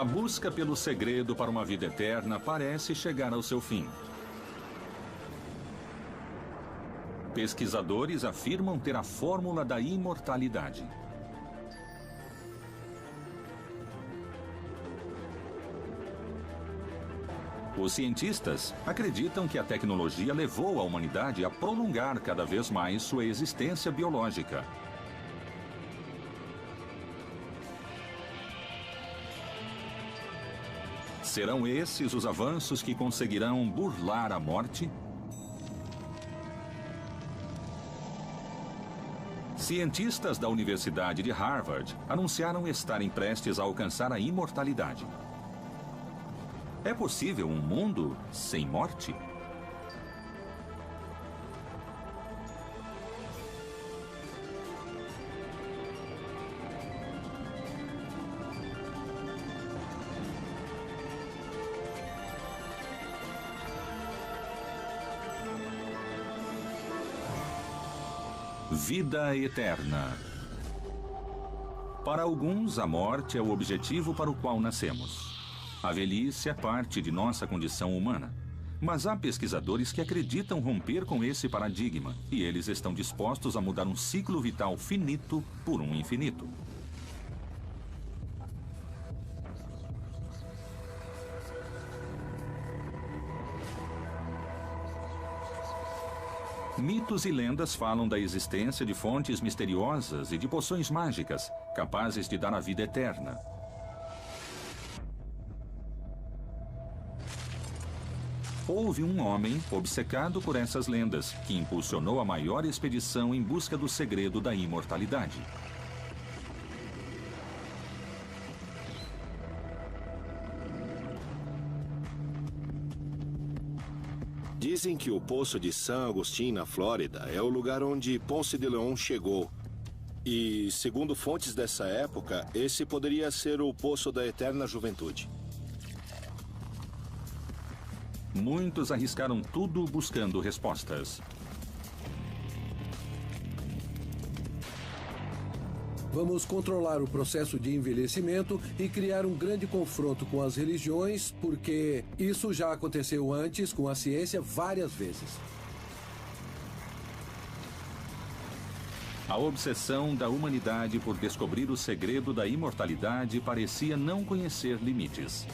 A busca pelo segredo para uma vida eterna parece chegar ao seu fim. Pesquisadores afirmam ter a fórmula da imortalidade. Os cientistas acreditam que a tecnologia levou a humanidade a prolongar cada vez mais sua existência biológica. Serão esses os avanços que conseguirão burlar a morte? Cientistas da Universidade de Harvard anunciaram estarem prestes a alcançar a imortalidade. É possível um mundo sem morte? Vida eterna. Para alguns, a morte é o objetivo para o qual nascemos. A velhice é parte de nossa condição humana. Mas há pesquisadores que acreditam romper com esse paradigma, e eles estão dispostos a mudar um ciclo vital finito por um infinito. Mitos e lendas falam da existência de fontes misteriosas e de poções mágicas, capazes de dar a vida eterna. Houve um homem obcecado por essas lendas, que impulsionou a maior expedição em busca do segredo da imortalidade. Dizem que o Poço de San Agustín, na Flórida, é o lugar onde Ponce de León chegou. E, segundo fontes dessa época, esse poderia ser o Poço da Eterna Juventude. Muitos arriscaram tudo buscando respostas. Vamos controlar o processo de envelhecimento e criar um grande confronto com as religiões, porque isso já aconteceu antes com a ciência várias vezes. A obsessão da humanidade por descobrir o segredo da imortalidade parecia não conhecer limites.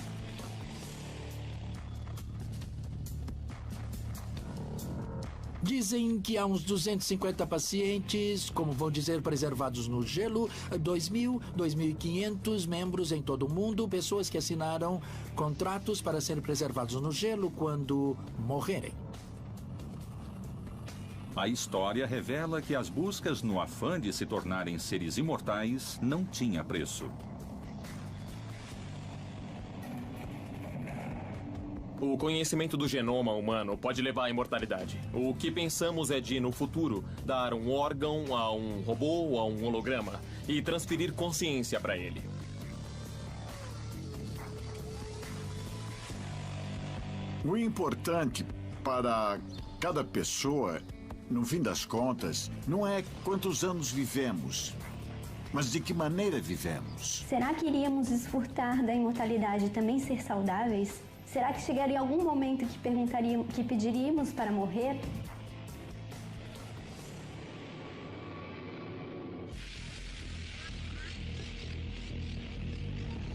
Dizem que há uns 250 pacientes, como vão dizer, preservados no gelo, 2.000, 2.500 membros em todo o mundo, pessoas que assinaram contratos para serem preservados no gelo quando morrerem. A história revela que as buscas no afã de se tornarem seres imortais não tinha preço. O conhecimento do genoma humano pode levar à imortalidade. O que pensamos é de, no futuro, dar um órgão a um robô ou a um holograma e transferir consciência para ele. O importante para cada pessoa, no fim das contas, não é quantos anos vivemos, mas de que maneira vivemos. Será que iríamos desfrutar da imortalidade e também ser saudáveis? Será que chegaria algum momento que pediríamos para morrer?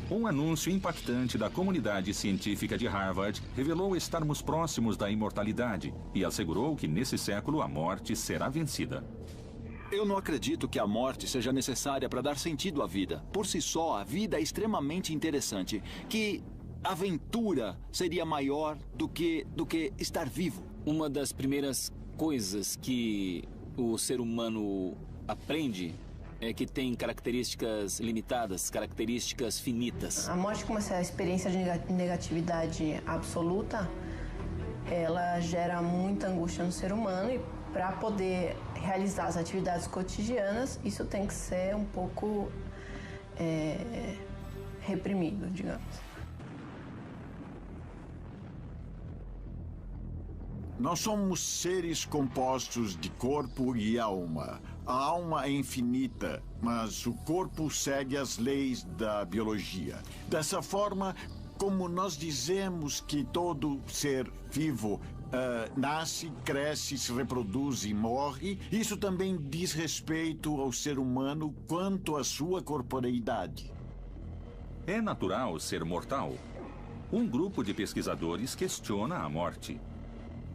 Um anúncio impactante da comunidade científica de Harvard revelou estarmos próximos da imortalidade e assegurou que nesse século a morte será vencida. Eu não acredito que a morte seja necessária para dar sentido à vida. Por si só, a vida é extremamente interessante. Que aventura seria maior do que estar vivo? Uma das primeiras coisas que o ser humano aprende é que tem características limitadas, características finitas. A morte, como essa experiência de negatividade absoluta, ela gera muita angústia no ser humano e para poder realizar as atividades cotidianas, isso tem que ser um pouco reprimido, digamos. Nós somos seres compostos de corpo e alma. A alma é infinita, mas o corpo segue as leis da biologia. Dessa forma, como nós dizemos que todo ser vivo nasce, cresce, se reproduz e morre, isso também diz respeito ao ser humano quanto à sua corporeidade. É natural ser mortal. Um grupo de pesquisadores questiona a morte.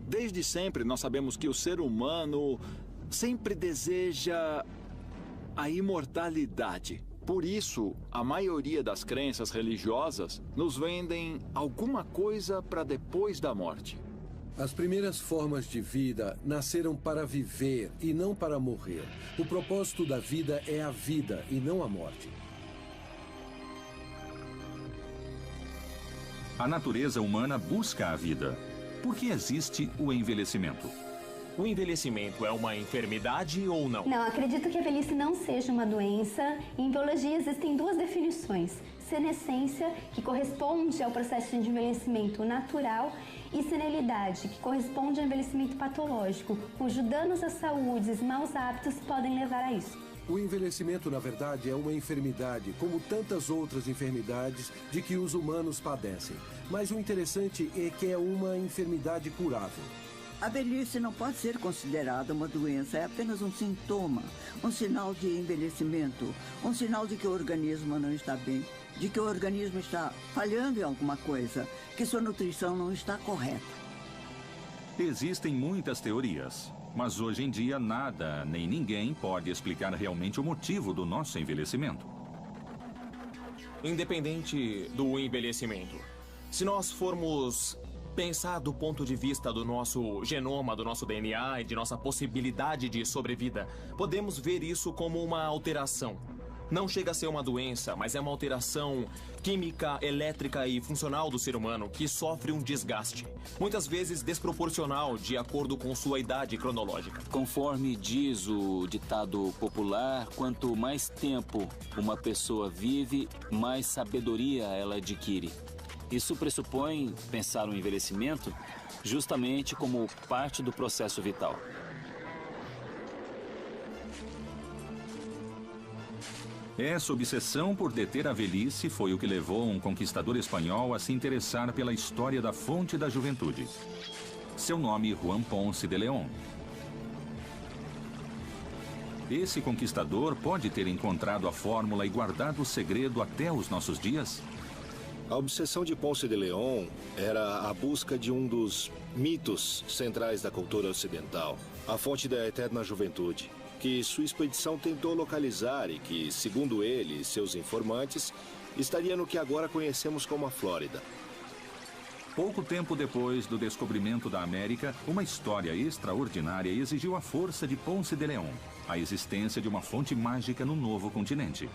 Desde sempre, nós sabemos que o ser humano sempre deseja a imortalidade. Por isso, a maioria das crenças religiosas nos vendem alguma coisa para depois da morte. As primeiras formas de vida nasceram para viver e não para morrer. O propósito da vida é a vida e não a morte. A natureza humana busca a vida. Por que existe o envelhecimento? O envelhecimento é uma enfermidade ou não? Não, acredito que a velhice não seja uma doença. Em biologia existem duas definições. Senescência, que corresponde ao processo de envelhecimento natural, e senilidade, que corresponde ao envelhecimento patológico, cujo danos à saúde e maus hábitos podem levar a isso. O envelhecimento, na verdade, é uma enfermidade, como tantas outras enfermidades de que os humanos padecem. Mas o interessante é que é uma enfermidade curável. A velhice não pode ser considerada uma doença, é apenas um sintoma, um sinal de envelhecimento, um sinal de que o organismo não está bem, de que o organismo está falhando em alguma coisa, que sua nutrição não está correta. Existem muitas teorias, mas hoje em dia nada nem ninguém pode explicar realmente o motivo do nosso envelhecimento. Independente do envelhecimento, se nós formos pensar do ponto de vista do nosso genoma, do nosso DNA e de nossa possibilidade de sobrevida, podemos ver isso como uma alteração. Não chega a ser uma doença, mas é uma alteração química, elétrica e funcional do ser humano que sofre um desgaste, muitas vezes desproporcional de acordo com sua idade cronológica. Conforme diz o ditado popular, quanto mais tempo uma pessoa vive, mais sabedoria ela adquire. Isso pressupõe pensar o envelhecimento justamente como parte do processo vital. Essa obsessão por deter a velhice foi o que levou um conquistador espanhol a se interessar pela história da fonte da juventude. Seu nome, Juan Ponce de León. Esse conquistador pode ter encontrado a fórmula e guardado o segredo até os nossos dias? A obsessão de Ponce de León era a busca de um dos mitos centrais da cultura ocidental, a fonte da eterna juventude, que sua expedição tentou localizar e que, segundo ele e seus informantes, estaria no que agora conhecemos como a Flórida. Pouco tempo depois do descobrimento da América, uma história extraordinária exigiu a força de Ponce de León, a existência de uma fonte mágica no novo continente.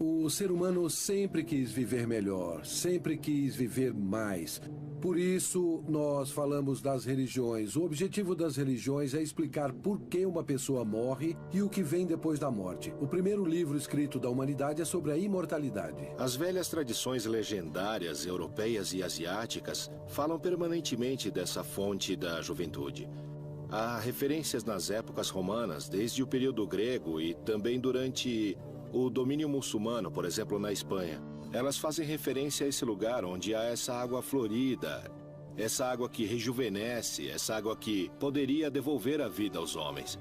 O ser humano sempre quis viver melhor, sempre quis viver mais. Por isso, nós falamos das religiões. O objetivo das religiões é explicar por que uma pessoa morre e o que vem depois da morte. O primeiro livro escrito da humanidade é sobre a imortalidade. As velhas tradições legendárias europeias e asiáticas falam permanentemente dessa fonte da juventude. Há referências nas épocas romanas, desde o período grego e também durante o domínio muçulmano, por exemplo, na Espanha. Elas fazem referência a esse lugar onde há essa água florida, essa água que rejuvenesce, essa água que poderia devolver a vida aos homens.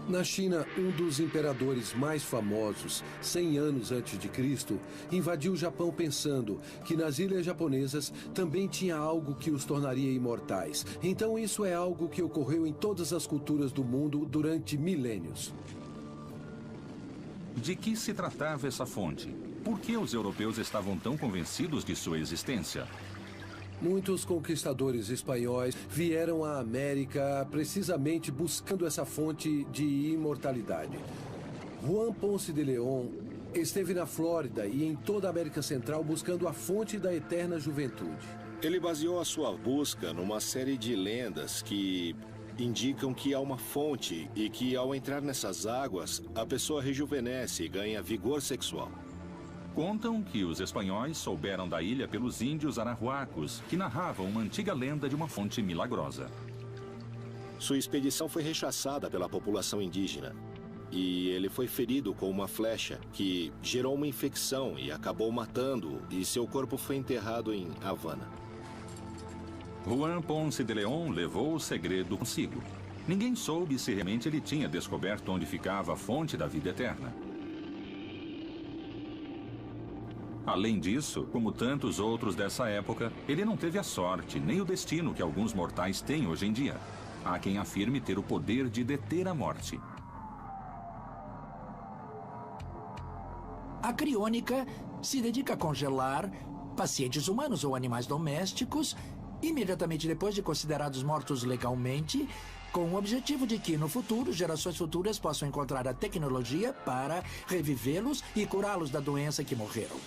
Na China, um dos imperadores mais famosos, 100 anos antes de Cristo, invadiu o Japão pensando que nas ilhas japonesas também tinha algo que os tornaria imortais. Então isso é algo que ocorreu em todas as culturas do mundo durante milênios. De que se tratava essa fonte? Por que os europeus estavam tão convencidos de sua existência? Muitos conquistadores espanhóis vieram à América precisamente buscando essa fonte de imortalidade. Juan Ponce de León esteve na Flórida e em toda a América Central buscando a fonte da eterna juventude. Ele baseou a sua busca numa série de lendas que indicam que há uma fonte e que, ao entrar nessas águas, a pessoa rejuvenesce e ganha vigor sexual. Contam que os espanhóis souberam da ilha pelos índios arahuacos, que narravam uma antiga lenda de uma fonte milagrosa. Sua expedição foi rechaçada pela população indígena. E ele foi ferido com uma flecha que gerou uma infecção e acabou matando-o, e seu corpo foi enterrado em Havana. Juan Ponce de León levou o segredo consigo. Ninguém soube se realmente ele tinha descoberto onde ficava a fonte da vida eterna. Além disso, como tantos outros dessa época, ele não teve a sorte nem o destino que alguns mortais têm hoje em dia. Há quem afirme ter o poder de deter a morte. A criônica se dedica a congelar pacientes humanos ou animais domésticos imediatamente depois de considerados mortos legalmente, com o objetivo de que, no futuro, gerações futuras possam encontrar a tecnologia para revivê-los e curá-los da doença que morreram.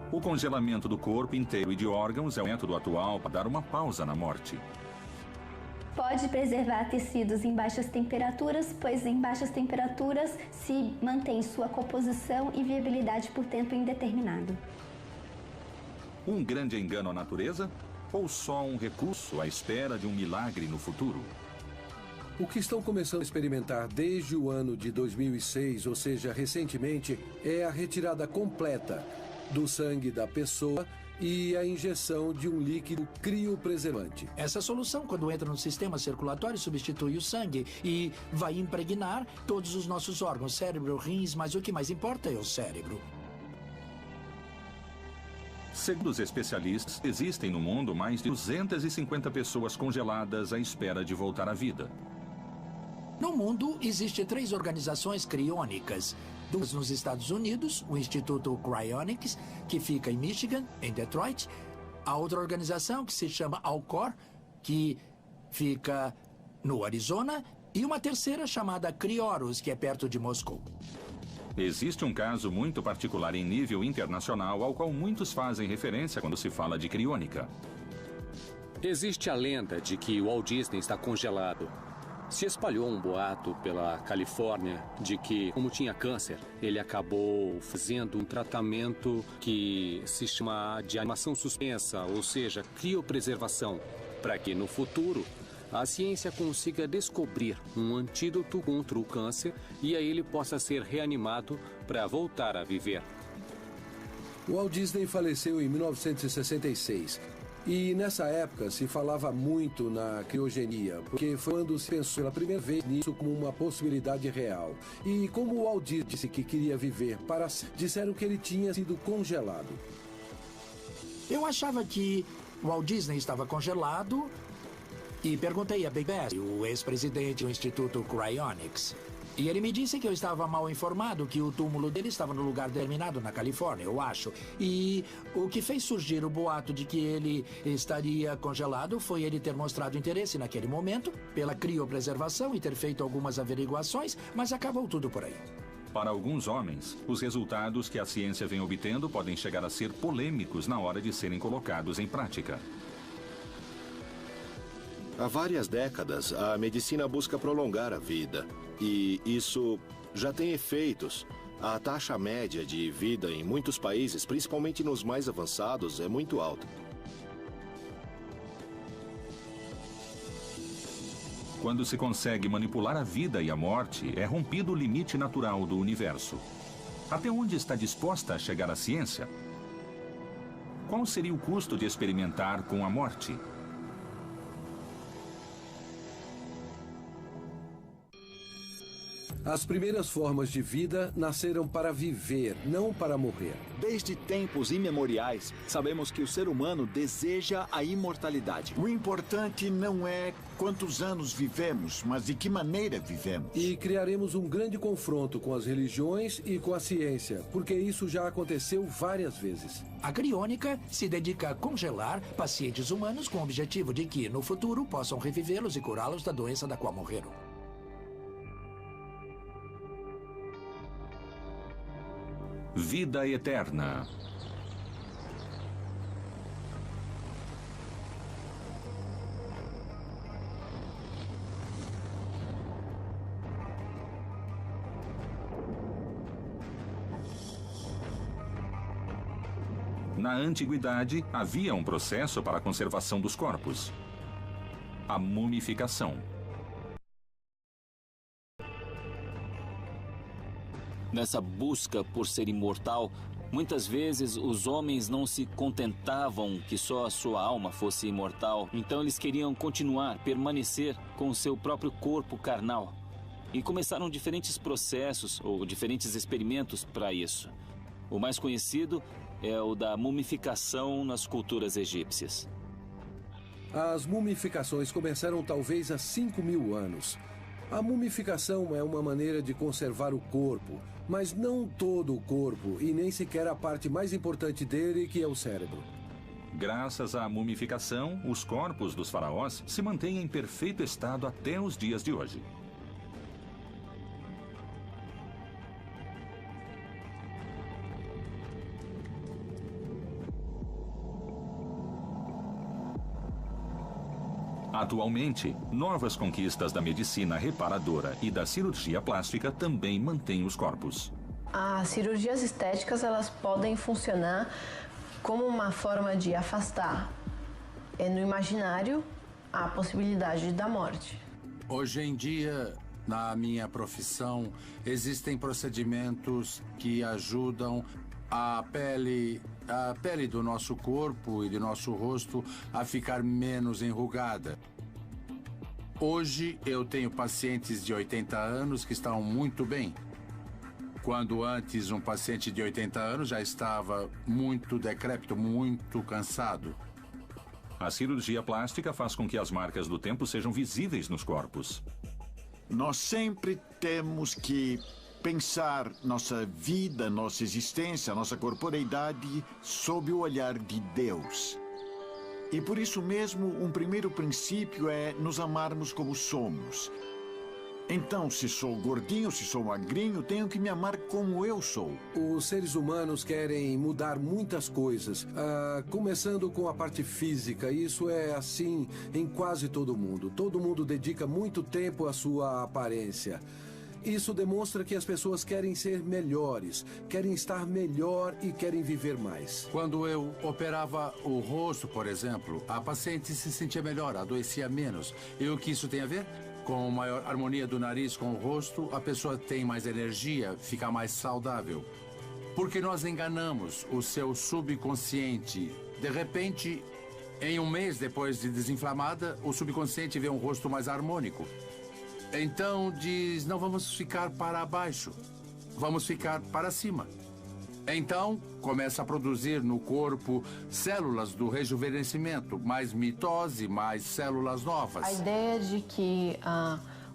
O congelamento do corpo inteiro e de órgãos é o método atual para dar uma pausa na morte. Pode preservar tecidos em baixas temperaturas, pois em baixas temperaturas se mantém sua composição e viabilidade por tempo indeterminado. Um grande engano à natureza? Ou só um recurso à espera de um milagre no futuro? O que estão começando a experimentar desde o ano de 2006, ou seja, recentemente, é a retirada completa do sangue da pessoa e a injeção de um líquido criopreservante. Essa solução, quando entra no sistema circulatório, substitui o sangue e vai impregnar todos os nossos órgãos, cérebro, rins, mas o que mais importa é o cérebro. Segundo os especialistas, existem no mundo mais de 250 pessoas congeladas à espera de voltar à vida. No mundo, existem 3 organizações criônicas. 2 nos Estados Unidos, o Instituto Cryonics, que fica em Michigan, em Detroit. A outra organização, que se chama Alcor, que fica no Arizona. E uma terceira chamada Crioros, que é perto de Moscou. Existe um caso muito particular em nível internacional ao qual muitos fazem referência quando se fala de criônica. Existe a lenda de que o Walt Disney está congelado. Se espalhou um boato pela Califórnia de que, como tinha câncer, ele acabou fazendo um tratamento que se chama de animação suspensa, ou seja, criopreservação, para que no futuro a ciência consiga descobrir um antídoto contra o câncer e aí ele possa ser reanimado para voltar a viver. O Walt Disney faleceu em 1966. E nessa época se falava muito na criogenia, porque foi quando se pensou pela primeira vez nisso como uma possibilidade real. E como o Walt Disney disse que queria viver para sempre, disseram que ele tinha sido congelado. Eu achava que o Walt Disney estava congelado e perguntei a Big Bass, o ex-presidente do Instituto Cryonics. E ele me disse que eu estava mal informado, que o túmulo dele estava no lugar determinado na Califórnia, eu acho. E o que fez surgir o boato de que ele estaria congelado foi ele ter mostrado interesse naquele momento pela criopreservação e ter feito algumas averiguações, mas acabou tudo por aí. Para alguns homens, os resultados que a ciência vem obtendo podem chegar a ser polêmicos na hora de serem colocados em prática. Há várias décadas, a medicina busca prolongar a vida. E isso já tem efeitos. A taxa média de vida em muitos países, principalmente nos mais avançados, é muito alta. Quando se consegue manipular a vida e a morte, é rompido o limite natural do universo. Até onde está disposta a chegar a ciência? Qual seria o custo de experimentar com a morte? As primeiras formas de vida nasceram para viver, não para morrer. Desde tempos imemoriais, sabemos que o ser humano deseja a imortalidade. O importante não é quantos anos vivemos, mas de que maneira vivemos. E criaremos um grande confronto com as religiões e com a ciência, porque isso já aconteceu várias vezes. A criônica se dedica a congelar pacientes humanos com o objetivo de que, no futuro, possam revivê-los e curá-los da doença da qual morreram. Vida eterna. Na antiguidade, havia um processo para a conservação dos corpos: a mumificação. Nessa busca por ser imortal, muitas vezes os homens não se contentavam que só a sua alma fosse imortal, então eles queriam continuar, permanecer com o seu próprio corpo carnal. E começaram diferentes processos ou diferentes experimentos para isso. O mais conhecido é o da mumificação nas culturas egípcias. As mumificações começaram talvez há 5.000 anos. A mumificação é uma maneira de conservar o corpo, mas não todo o corpo e nem sequer a parte mais importante dele, que é o cérebro. Graças à mumificação, os corpos dos faraós se mantêm em perfeito estado até os dias de hoje. Atualmente, novas conquistas da medicina reparadora e da cirurgia plástica também mantêm os corpos. As cirurgias estéticas, elas podem funcionar como uma forma de afastar no imaginário a possibilidade da morte. Hoje em dia, na minha profissão, existem procedimentos que ajudam a pele do nosso corpo e do nosso rosto a ficar menos enrugada. Hoje eu tenho pacientes de 80 anos que estão muito bem, quando antes um paciente de 80 anos já estava muito decrépito, muito cansado. A cirurgia plástica faz com que as marcas do tempo sejam visíveis nos corpos. Nós sempre temos que pensar nossa vida, nossa existência, nossa corporeidade sob o olhar de Deus. E por isso mesmo, um primeiro princípio é nos amarmos como somos. Então, se sou gordinho, se sou magrinho, tenho que me amar como eu sou. Os seres humanos querem mudar muitas coisas, começando com a parte física. Isso é assim em quase todo mundo. Todo mundo dedica muito tempo à sua aparência. Isso demonstra que as pessoas querem ser melhores, querem estar melhor e querem viver mais. Quando eu operava o rosto, por exemplo, a paciente se sentia melhor, adoecia menos. E o que isso tem a ver? Com maior harmonia do nariz com o rosto, a pessoa tem mais energia, fica mais saudável. Porque nós enganamos o seu subconsciente. De repente, em um mês depois de desinflamada, o subconsciente vê um rosto mais harmônico. Então diz, não vamos ficar para baixo, vamos ficar para cima. Então começa a produzir no corpo células do rejuvenescimento, mais mitose, mais células novas. A ideia de que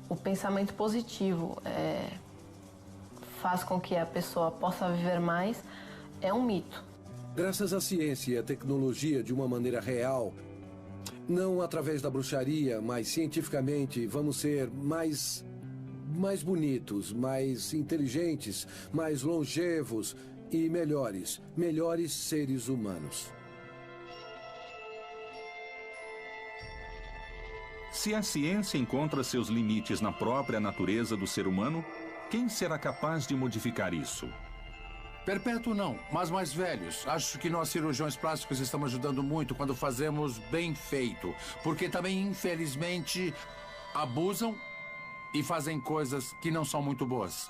o pensamento positivo faz com que a pessoa possa viver mais é um mito. Graças à ciência e à tecnologia de uma maneira real, não através da bruxaria, mas cientificamente, vamos ser mais bonitos, mais inteligentes, mais longevos e melhores seres humanos. Se a ciência encontra seus limites na própria natureza do ser humano, quem será capaz de modificar isso? Perpétuo não, mas mais velhos. Acho que nós cirurgiões plásticos estamos ajudando muito quando fazemos bem feito. Porque também, infelizmente, abusam e fazem coisas que não são muito boas.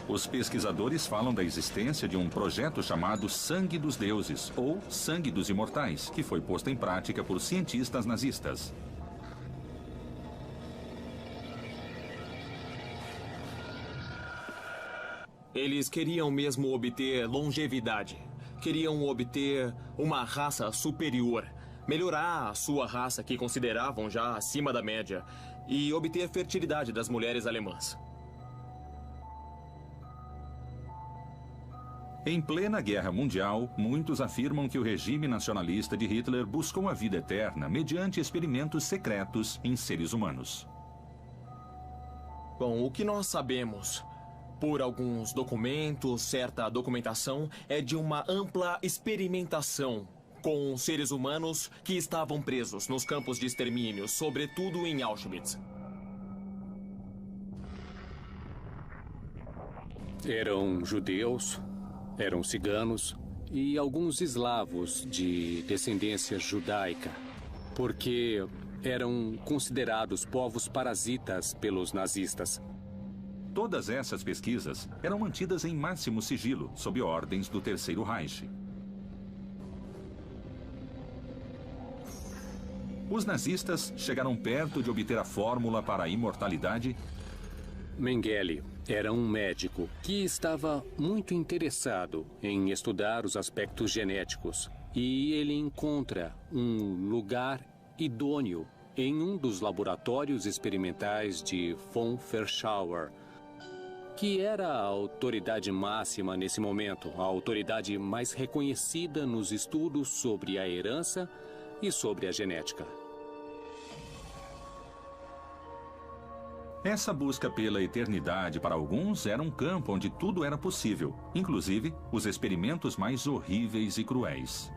Os pesquisadores falam da existência de um projeto chamado Sangue dos Deuses, ou Sangue dos Imortais, que foi posto em prática por cientistas nazistas. Eles queriam mesmo obter longevidade. Queriam obter uma raça superior. Melhorar a sua raça, que consideravam já acima da média. E obter a fertilidade das mulheres alemãs. Em plena Guerra Mundial, muitos afirmam que o regime nacionalista de Hitler buscou a vida eterna mediante experimentos secretos em seres humanos. Bom, o que nós sabemos, por alguns documentos, certa documentação, é de uma ampla experimentação com seres humanos que estavam presos nos campos de extermínio, sobretudo em Auschwitz. Eram judeus, eram ciganos e alguns eslavos de descendência judaica, porque eram considerados povos parasitas pelos nazistas. Todas essas pesquisas eram mantidas em máximo sigilo, sob ordens do Terceiro Reich. Os nazistas chegaram perto de obter a fórmula para a imortalidade. Mengele era um médico que estava muito interessado em estudar os aspectos genéticos e ele encontra um lugar idôneo em um dos laboratórios experimentais de von Ferschauer, que era a autoridade máxima nesse momento, a autoridade mais reconhecida nos estudos sobre a herança e sobre a genética. Essa busca pela eternidade para alguns era um campo onde tudo era possível, inclusive os experimentos mais horríveis e cruéis.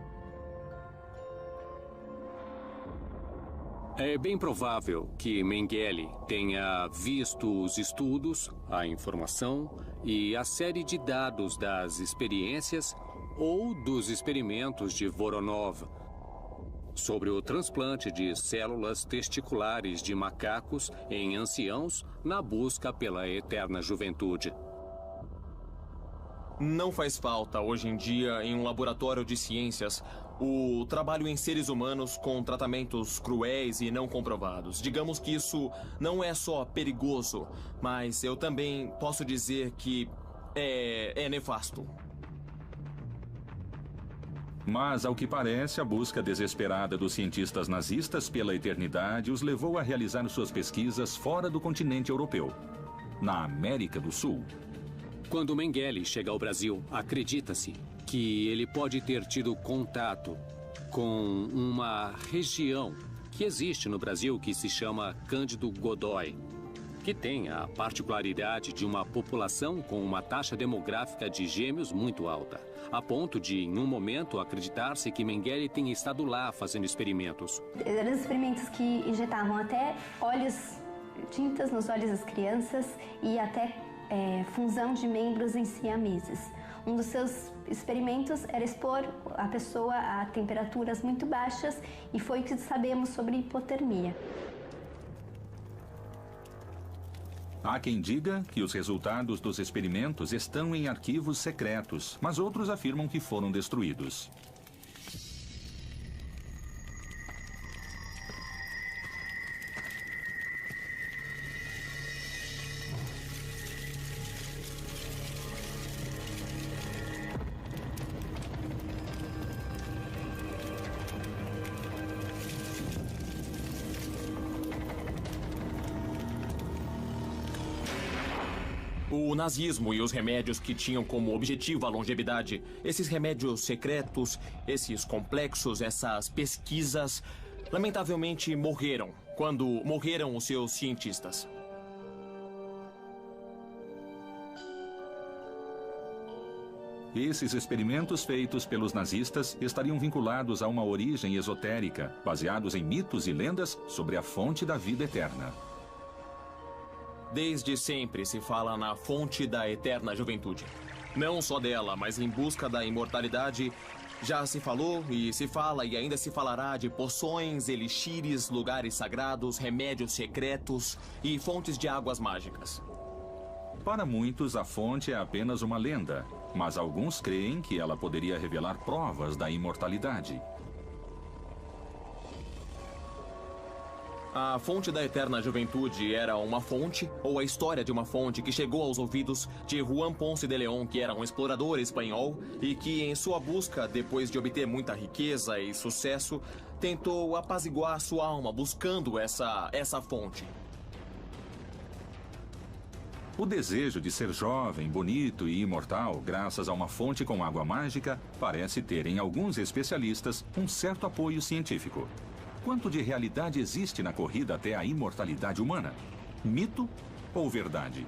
É bem provável que Mengele tenha visto os estudos, a informação e a série de dados das experiências ou dos experimentos de Voronov sobre o transplante de células testiculares de macacos em anciãos na busca pela eterna juventude. Não faz falta, hoje em dia, em um laboratório de ciências, o trabalho em seres humanos com tratamentos cruéis e não comprovados. Digamos que isso não é só perigoso, mas eu também posso dizer que é nefasto. Mas, ao que parece, a busca desesperada dos cientistas nazistas pela eternidade os levou a realizar suas pesquisas fora do continente europeu, na América do Sul. Quando Mengele chega ao Brasil, acredita-se que ele pode ter tido contato com uma região que existe no Brasil que se chama Cândido Godói, que tem a particularidade de uma população com uma taxa demográfica de gêmeos muito alta, a ponto de, em um momento, acreditar-se que Mengele tenha estado lá fazendo experimentos. Eram experimentos que injetavam até tintas nos olhos das crianças e até fusão de membros em siameses. Um dos seus experimentos era expor a pessoa a temperaturas muito baixas e foi o que sabemos sobre hipotermia. Há quem diga que os resultados dos experimentos estão em arquivos secretos, mas outros afirmam que foram destruídos. O nazismo e os remédios que tinham como objetivo a longevidade, esses remédios secretos, esses complexos, essas pesquisas, lamentavelmente morreram quando morreram os seus cientistas. Esses experimentos feitos pelos nazistas estariam vinculados a uma origem esotérica, baseados em mitos e lendas sobre a fonte da vida eterna. Desde sempre se fala na fonte da eterna juventude. Não só dela, mas em busca da imortalidade, já se falou e se fala e ainda se falará de poções, elixires, lugares sagrados, remédios secretos e fontes de águas mágicas. Para muitos, a fonte é apenas uma lenda, mas alguns creem que ela poderia revelar provas da imortalidade. A fonte da eterna juventude era uma fonte, ou a história de uma fonte que chegou aos ouvidos de Juan Ponce de León, que era um explorador espanhol e que, em sua busca, depois de obter muita riqueza e sucesso, tentou apaziguar sua alma buscando essa fonte. O desejo de ser jovem, bonito e imortal, graças a uma fonte com água mágica, parece ter em alguns especialistas um certo apoio científico. Quanto de realidade existe na corrida até a imortalidade humana? Mito ou verdade?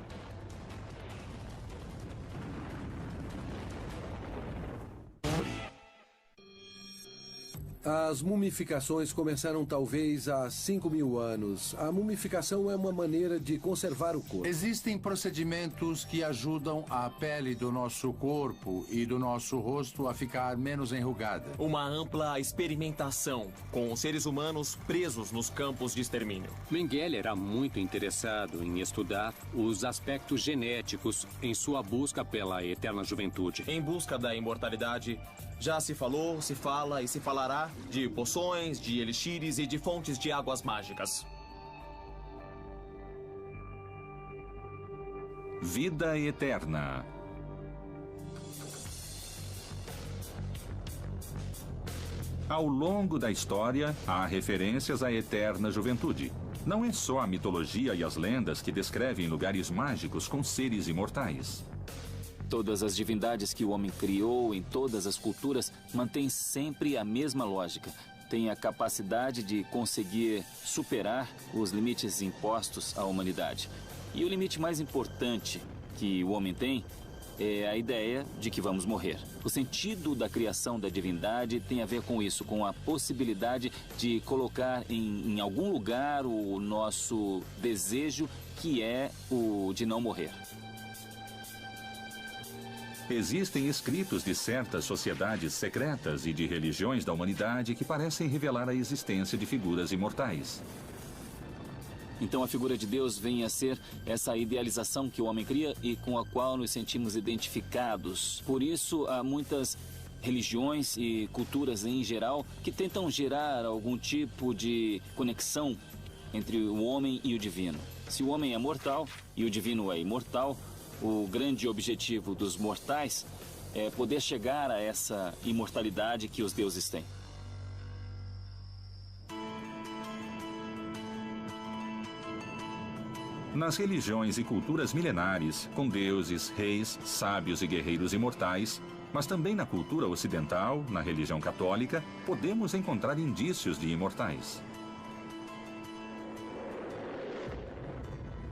As mumificações começaram talvez há 5.000 anos. A mumificação é uma maneira de conservar o corpo. Existem procedimentos que ajudam a pele do nosso corpo e do nosso rosto a ficar menos enrugada. Uma ampla experimentação com seres humanos presos nos campos de extermínio. Mengele era muito interessado em estudar os aspectos genéticos em sua busca pela eterna juventude. Em busca da imortalidade, já se falou, se fala e se falará de poções, de elixires e de fontes de águas mágicas. Vida eterna. Ao longo da história, há referências à eterna juventude. Não é só a mitologia e as lendas que descrevem lugares mágicos com seres imortais. Todas as divindades que o homem criou em todas as culturas mantêm sempre a mesma lógica. Tem a capacidade de conseguir superar os limites impostos à humanidade. E o limite mais importante que o homem tem é a ideia de que vamos morrer. O sentido da criação da divindade tem a ver com isso, com a possibilidade de colocar em algum lugar o nosso desejo, que é o de não morrer. Existem escritos de certas sociedades secretas e de religiões da humanidade que parecem revelar a existência de figuras imortais. Então a figura de Deus vem a ser essa idealização que o homem cria e com a qual nos sentimos identificados. Por isso há muitas religiões e culturas em geral que tentam gerar algum tipo de conexão entre o homem e o divino. Se o homem é mortal e o divino é imortal, o grande objetivo dos mortais é poder chegar a essa imortalidade que os deuses têm. Nas religiões e culturas milenares, com deuses, reis, sábios e guerreiros imortais, mas também na cultura ocidental, na religião católica, podemos encontrar indícios de imortais.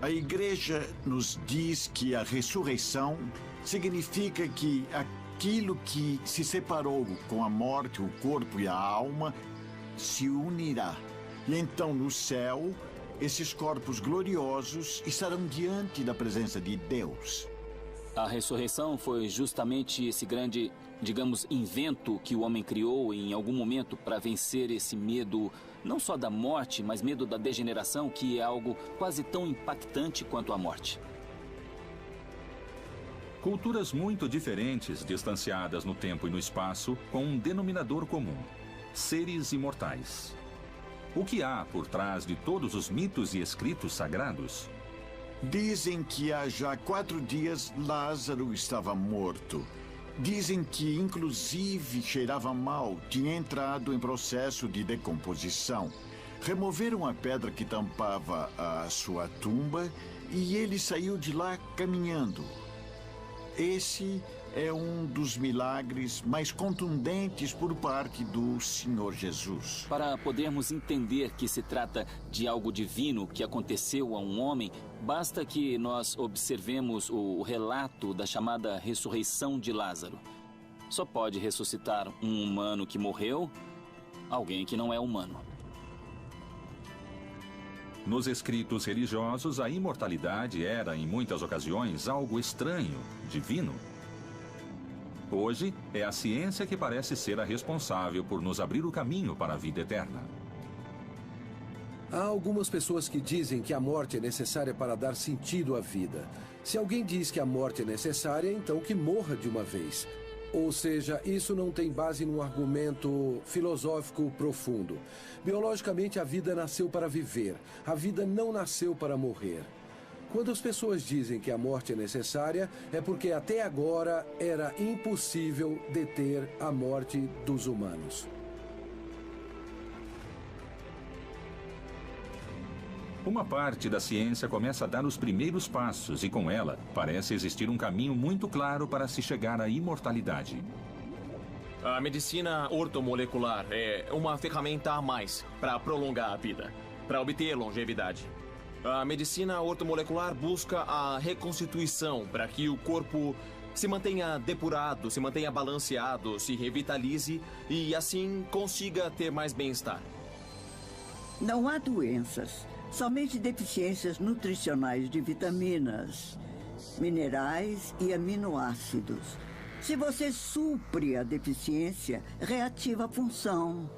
A Igreja nos diz que a ressurreição significa que aquilo que se separou com a morte, o corpo e a alma, se unirá. E então, no céu, esses corpos gloriosos estarão diante da presença de Deus. A ressurreição foi justamente esse grande, digamos, invento que o homem criou em algum momento para vencer esse medo, não só da morte, mas medo da degeneração, que é algo quase tão impactante quanto a morte. Culturas muito diferentes, distanciadas no tempo e no espaço, com um denominador comum: seres imortais. O que há por trás de todos os mitos e escritos sagrados? Dizem que há já 4 dias Lázaro estava morto. Dizem que, inclusive, cheirava mal, tinha entrado em processo de decomposição. Removeram a pedra que tampava a sua tumba e ele saiu de lá caminhando. Esse é um dos milagres mais contundentes por parte do Senhor Jesus. Para podermos entender que se trata de algo divino que aconteceu a um homem, basta que nós observemos o relato da chamada ressurreição de Lázaro. Só pode ressuscitar um humano que morreu, alguém que não é humano. Nos escritos religiosos, a imortalidade era, em muitas ocasiões, algo estranho, divino. Hoje, é a ciência que parece ser a responsável por nos abrir o caminho para a vida eterna. Há algumas pessoas que dizem que a morte é necessária para dar sentido à vida. Se alguém diz que a morte é necessária, então que morra de uma vez. Ou seja, isso não tem base num argumento filosófico profundo. Biologicamente, a vida nasceu para viver. A vida não nasceu para morrer. Quando as pessoas dizem que a morte é necessária, é porque até agora era impossível deter a morte dos humanos. Uma parte da ciência começa a dar os primeiros passos e, com ela, parece existir um caminho muito claro para se chegar à imortalidade. A medicina ortomolecular é uma ferramenta a mais para prolongar a vida, para obter longevidade. A medicina ortomolecular busca a reconstituição para que o corpo se mantenha depurado, se mantenha balanceado, se revitalize e assim consiga ter mais bem-estar. Não há doenças, somente deficiências nutricionais de vitaminas, minerais e aminoácidos. Se você supre a deficiência, reativa a função.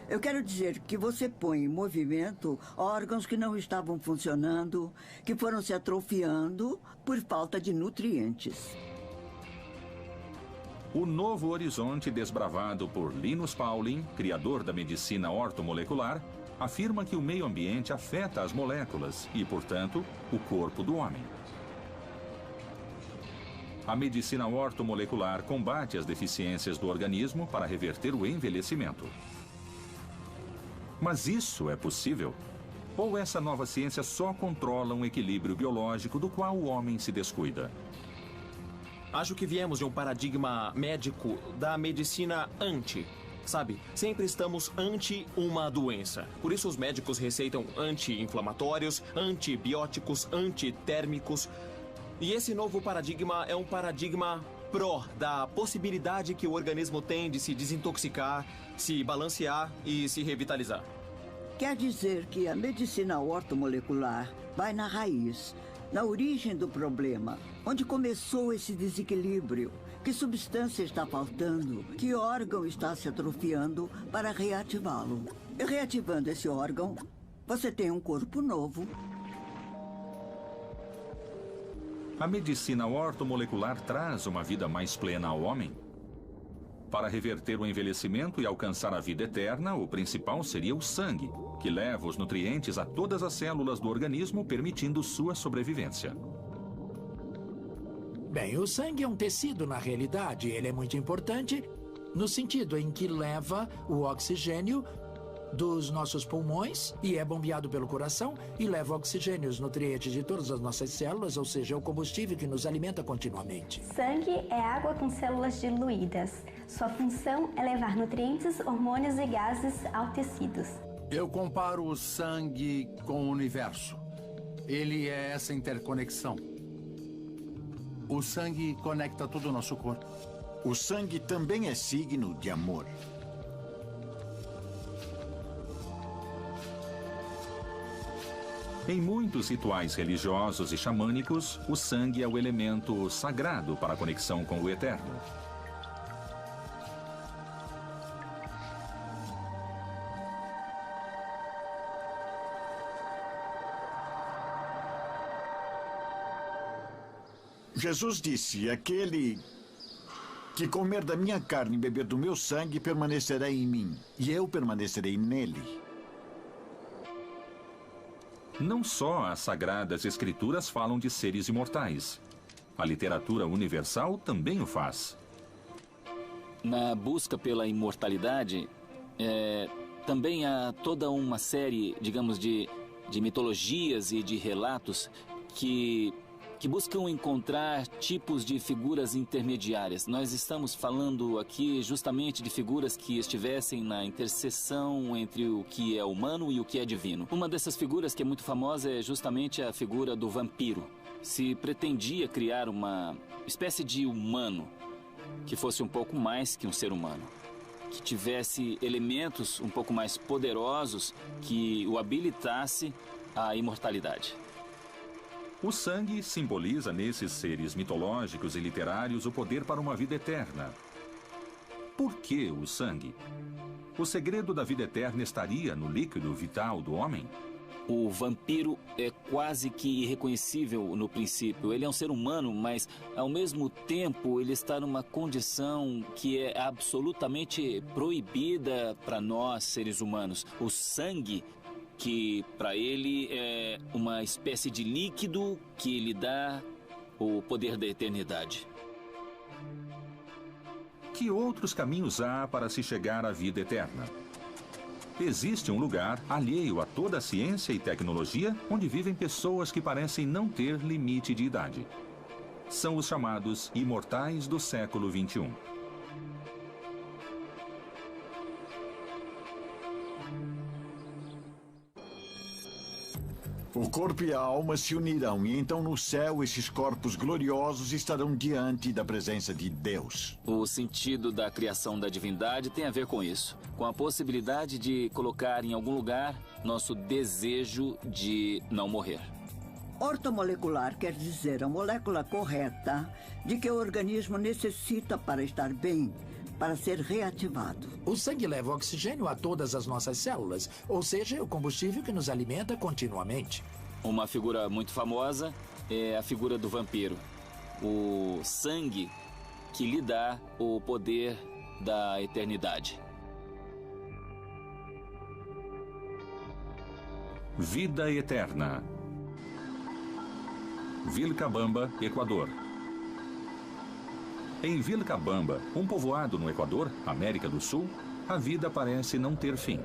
Eu quero dizer que você põe em movimento órgãos que não estavam funcionando, que foram se atrofiando por falta de nutrientes. O novo horizonte desbravado por Linus Pauling, criador da medicina ortomolecular, afirma que o meio ambiente afeta as moléculas e, portanto, o corpo do homem. A medicina ortomolecular combate as deficiências do organismo para reverter o envelhecimento. Mas isso é possível? Ou essa nova ciência só controla um equilíbrio biológico do qual o homem se descuida? Acho que viemos de um paradigma médico da medicina anti. Sabe, sempre estamos ante uma doença. Por isso os médicos receitam anti-inflamatórios, antibióticos, antitérmicos. E esse novo paradigma é um paradigma pró da possibilidade que o organismo tem de se desintoxicar, se balancear e se revitalizar. Quer dizer que a medicina ortomolecular vai na raiz, na origem do problema, onde começou esse desequilíbrio. Que substância está faltando? Que órgão está se atrofiando para reativá-lo? E reativando esse órgão, você tem um corpo novo. A medicina ortomolecular traz uma vida mais plena ao homem? Para reverter o envelhecimento e alcançar a vida eterna, o principal seria o sangue, que leva os nutrientes a todas as células do organismo, permitindo sua sobrevivência. Bem, o sangue é um tecido na realidade. Ele é muito importante no sentido em que leva o oxigênio dos nossos pulmões e é bombeado pelo coração e leva o oxigênio, os nutrientes de todas as nossas células, ou seja, é o combustível que nos alimenta continuamente. Sangue é água com células diluídas. Sua função é levar nutrientes, hormônios e gases aos tecidos. Eu comparo o sangue com o universo. Ele é essa interconexão. O sangue conecta todo o nosso corpo. O sangue também é signo de amor. Em muitos rituais religiosos e xamânicos, o sangue é o elemento sagrado para a conexão com o eterno. Jesus disse: aquele que comer da minha carne e beber do meu sangue permanecerá em mim, e eu permanecerei nele. Não só as sagradas escrituras falam de seres imortais. A literatura universal também o faz. Na busca pela imortalidade, também há toda uma série, digamos, de mitologias e de relatos que buscam encontrar tipos de figuras intermediárias. Nós estamos falando aqui justamente de figuras que estivessem na interseção entre o que é humano e o que é divino. Uma dessas figuras que é muito famosa é justamente a figura do vampiro. Se pretendia criar uma espécie de humano que fosse um pouco mais que um ser humano, que tivesse elementos um pouco mais poderosos que o habilitasse à imortalidade. O sangue simboliza nesses seres mitológicos e literários o poder para uma vida eterna. Por que o sangue? O segredo da vida eterna estaria no líquido vital do homem? O vampiro é quase que irreconhecível no princípio. Ele é um ser humano, mas ao mesmo tempo ele está numa condição que é absolutamente proibida para nós, seres humanos. O sangue, que para ele é uma espécie de líquido que lhe dá o poder da eternidade. Que outros caminhos há para se chegar à vida eterna? Existe um lugar alheio a toda a ciência e tecnologia onde vivem pessoas que parecem não ter limite de idade. São os chamados imortais do século XXI. O corpo e a alma se unirão, e então no céu esses corpos gloriosos estarão diante da presença de Deus. O sentido da criação da divindade tem a ver com isso, com a possibilidade de colocar em algum lugar nosso desejo de não morrer. Ortomolecular quer dizer a molécula correta de que o organismo necessita para estar bem, para ser reativado. O sangue leva oxigênio a todas as nossas células, ou seja, é o combustível que nos alimenta continuamente. Uma figura muito famosa é a figura do vampiro. O sangue que lhe dá o poder da eternidade. Vida eterna. Vilcabamba, Equador. Em Vilcabamba, um povoado no Equador, América do Sul, a vida parece não ter fim.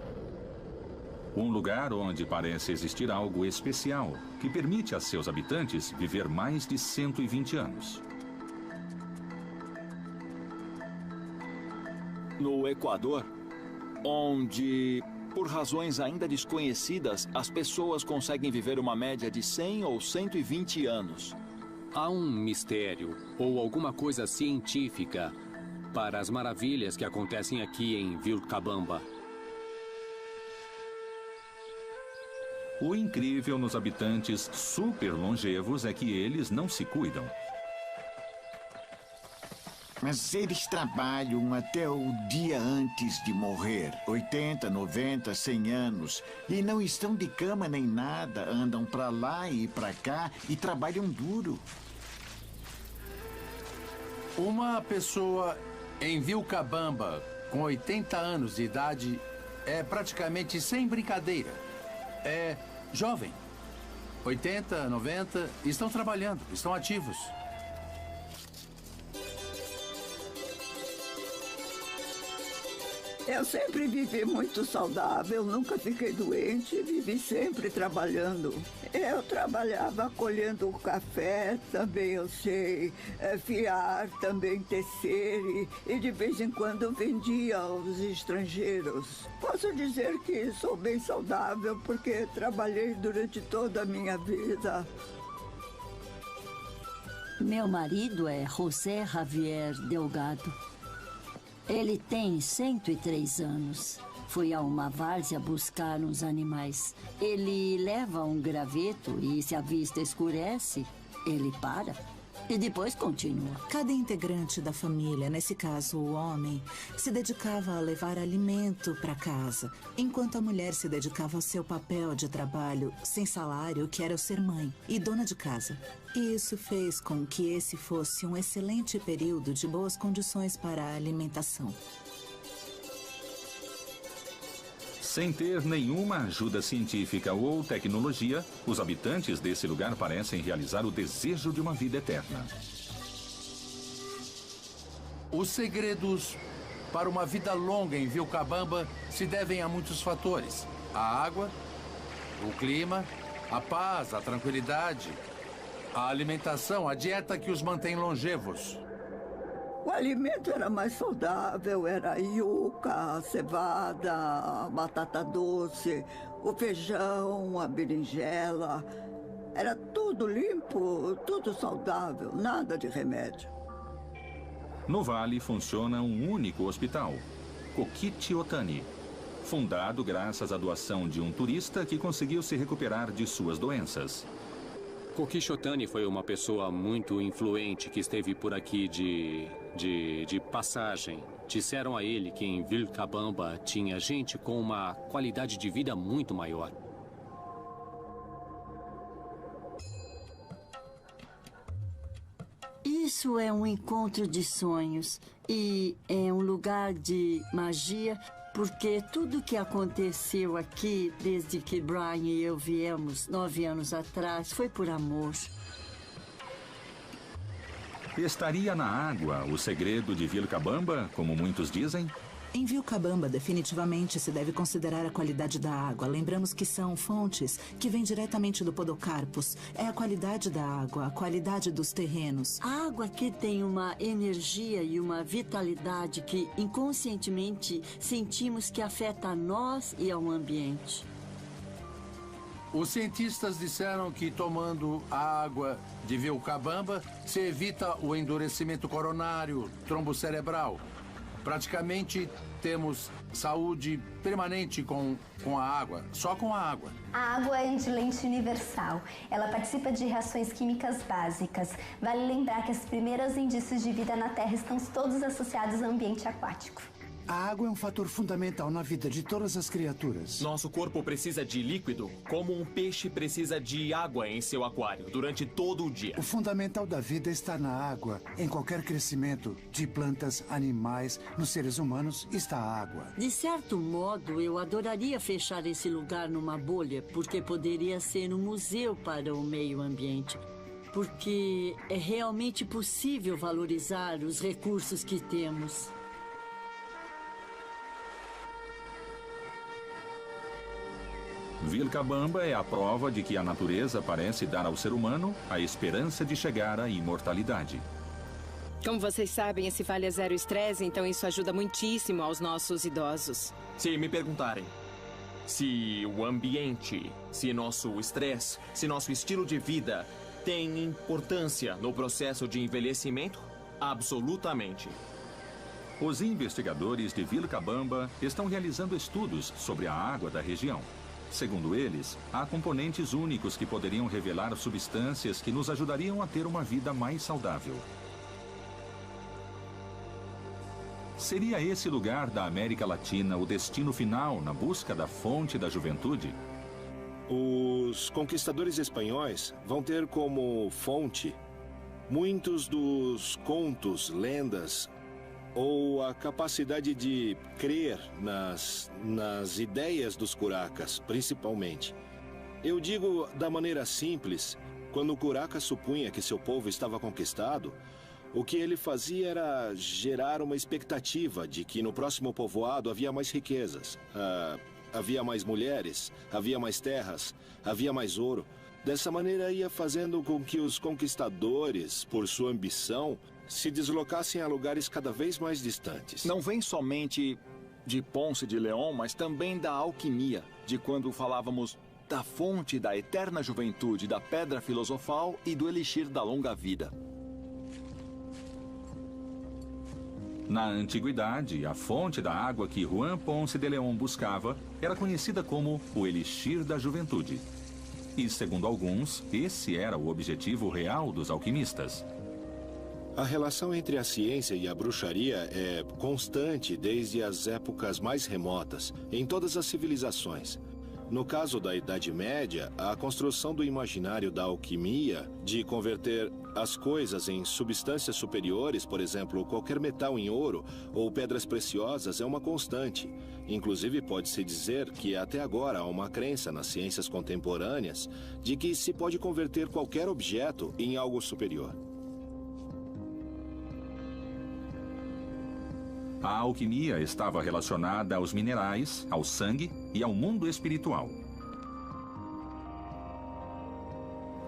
Um lugar onde parece existir algo especial que permite a seus habitantes viver mais de 120 anos. No Equador, onde, por razões ainda desconhecidas, as pessoas conseguem viver uma média de 100 ou 120 anos. Há um mistério ou alguma coisa científica para as maravilhas que acontecem aqui em Vilcabamba. O incrível nos habitantes super longevos é que eles não se cuidam. Mas eles trabalham até o dia antes de morrer. 80, 90, 100 anos. E não estão de cama nem nada. Andam pra lá e pra cá e trabalham duro. Uma pessoa em Vilcabamba com 80 anos de idade é praticamente sem brincadeira. É jovem. 80, 90, estão trabalhando, estão ativos. Eu sempre vivi muito saudável, nunca fiquei doente, vivi sempre trabalhando. Eu trabalhava colhendo café, também eu sei fiar, também tecer e de vez em quando vendia aos estrangeiros. Posso dizer que sou bem saudável porque trabalhei durante toda a minha vida. Meu marido é José Javier Delgado. Ele tem 103 anos. Fui a uma várzea buscar uns animais. Ele leva um graveto e, se a vista escurece, ele para e depois continua. Cada integrante da família, nesse caso o homem, se dedicava a levar alimento para casa, enquanto a mulher se dedicava ao seu papel de trabalho sem salário, que era o ser mãe e dona de casa. E isso fez com que esse fosse um excelente período de boas condições para a alimentação. Sem ter nenhuma ajuda científica ou tecnologia, os habitantes desse lugar parecem realizar o desejo de uma vida eterna. Os segredos para uma vida longa em Vilcabamba se devem a muitos fatores. A água, o clima, a paz, a tranquilidade, a alimentação, a dieta que os mantém longevos. O alimento era mais saudável, era a yuca, a cevada, a batata doce, o feijão, a berinjela. Era tudo limpo, tudo saudável, nada de remédio. No vale funciona um único hospital, Coquiti Otani, fundado graças à doação de um turista que conseguiu se recuperar de suas doenças. Coquiti Otani foi uma pessoa muito influente que esteve por aqui de passagem. Disseram a ele que em Vilcabamba tinha gente com uma qualidade de vida muito maior. Isso é um encontro de sonhos e é um lugar de magia, porque tudo que aconteceu aqui desde que Brian e eu viemos 9 anos atrás foi por amor. Estaria na água o segredo de Vilcabamba, como muitos dizem? Em Vilcabamba, definitivamente se deve considerar a qualidade da água. Lembramos que são fontes que vêm diretamente do Podocarpus. É a qualidade da água, a qualidade dos terrenos. A água aqui tem uma energia e uma vitalidade que inconscientemente sentimos que afeta a nós e ao ambiente. Os cientistas disseram que tomando a água de Vilcabamba se evita o endurecimento coronário, trombo cerebral. Praticamente temos saúde permanente com a água, só com a água. A água é indolente universal. Ela participa de reações químicas básicas. Vale lembrar que os primeiros indícios de vida na Terra estão todos associados ao ambiente aquático. A água é um fator fundamental na vida de todas as criaturas. Nosso corpo precisa de líquido, como um peixe precisa de água em seu aquário, durante todo o dia. O fundamental da vida está na água. Em qualquer crescimento de plantas, animais, nos seres humanos, está a água. De certo modo, eu adoraria fechar esse lugar numa bolha, porque poderia ser um museu para o meio ambiente. Porque é realmente possível valorizar os recursos que temos. Vilcabamba é a prova de que a natureza parece dar ao ser humano a esperança de chegar à imortalidade. Como vocês sabem, esse vale é zero estresse, então isso ajuda muitíssimo aos nossos idosos. Se me perguntarem se o ambiente, se nosso estresse, se nosso estilo de vida tem importância no processo de envelhecimento, absolutamente. Os investigadores de Vilcabamba estão realizando estudos sobre a água da região. Segundo eles, há componentes únicos que poderiam revelar substâncias que nos ajudariam a ter uma vida mais saudável. Seria esse lugar da América Latina o destino final na busca da fonte da juventude? Os conquistadores espanhóis vão ter como fonte muitos dos contos, lendas, ou a capacidade de crer nas ideias dos curacas, principalmente. Eu digo da maneira simples, quando o curaca supunha que seu povo estava conquistado, o que ele fazia era gerar uma expectativa de que no próximo povoado havia mais riquezas, havia mais mulheres, havia mais terras, havia mais ouro. Dessa maneira ia fazendo com que os conquistadores, por sua ambição, se deslocassem a lugares cada vez mais distantes. Não vem somente de Ponce de León, mas também da alquimia, de quando falávamos da fonte da eterna juventude, da pedra filosofal e do elixir da longa vida. Na antiguidade, a fonte da água que Juan Ponce de León buscava era conhecida como o elixir da juventude. E, segundo alguns, esse era o objetivo real dos alquimistas. A relação entre a ciência e a bruxaria é constante desde as épocas mais remotas, em todas as civilizações. No caso da Idade Média, a construção do imaginário da alquimia, de converter as coisas em substâncias superiores, por exemplo, qualquer metal em ouro ou pedras preciosas, é uma constante. Inclusive, pode-se dizer que até agora há uma crença nas ciências contemporâneas de que se pode converter qualquer objeto em algo superior. A alquimia estava relacionada aos minerais, ao sangue e ao mundo espiritual.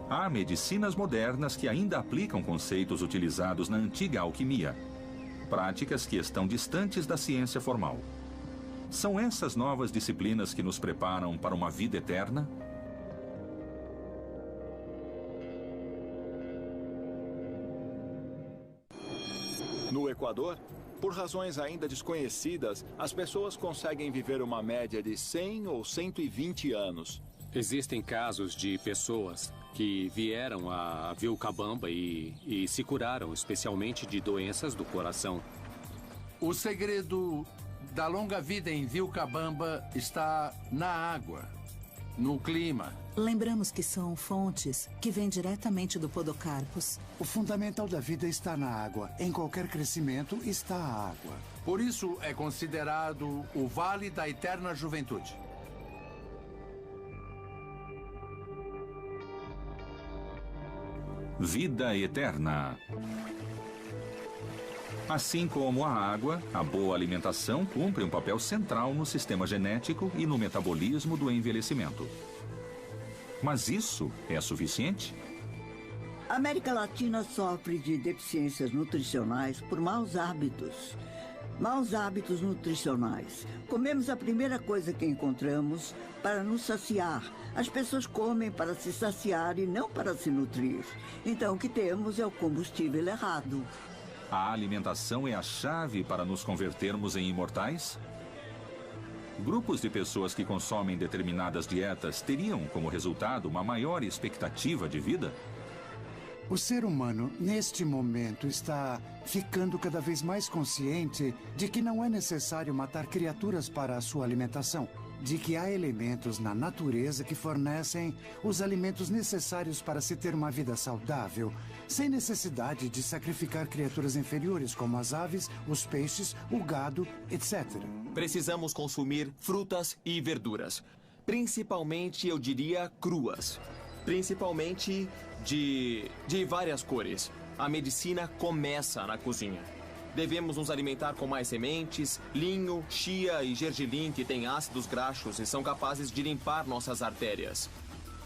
Há medicinas modernas que ainda aplicam conceitos utilizados na antiga alquimia, práticas que estão distantes da ciência formal. São essas novas disciplinas que nos preparam para uma vida eterna? No Equador, por razões ainda desconhecidas, as pessoas conseguem viver uma média de 100 ou 120 anos. Existem casos de pessoas que vieram a Vilcabamba e se curaram, especialmente de doenças do coração. O segredo da longa vida em Vilcabamba está na água, no clima. Lembramos que são fontes que vêm diretamente do Podocarpus. O fundamental da vida está na água. Em qualquer crescimento está a água. Por isso é considerado o Vale da Eterna Juventude. Vida eterna. Assim como a água, a boa alimentação cumpre um papel central no sistema genético e no metabolismo do envelhecimento. Mas isso é suficiente? A América Latina sofre de deficiências nutricionais por maus hábitos. Maus hábitos nutricionais. Comemos a primeira coisa que encontramos para nos saciar. As pessoas comem para se saciar e não para se nutrir. Então, o que temos é o combustível errado. A alimentação é a chave para nos convertermos em imortais? Grupos de pessoas que consomem determinadas dietas teriam como resultado uma maior expectativa de vida? O ser humano, neste momento, está ficando cada vez mais consciente de que não é necessário matar criaturas para a sua alimentação, de que há elementos na natureza que fornecem os alimentos necessários para se ter uma vida saudável, sem necessidade de sacrificar criaturas inferiores como as aves, os peixes, o gado, etc. Precisamos consumir frutas e verduras, principalmente, eu diria, cruas. Principalmente de várias cores. A medicina começa na cozinha. Devemos nos alimentar com mais sementes, linho, chia e gergelim, que têm ácidos graxos e são capazes de limpar nossas artérias.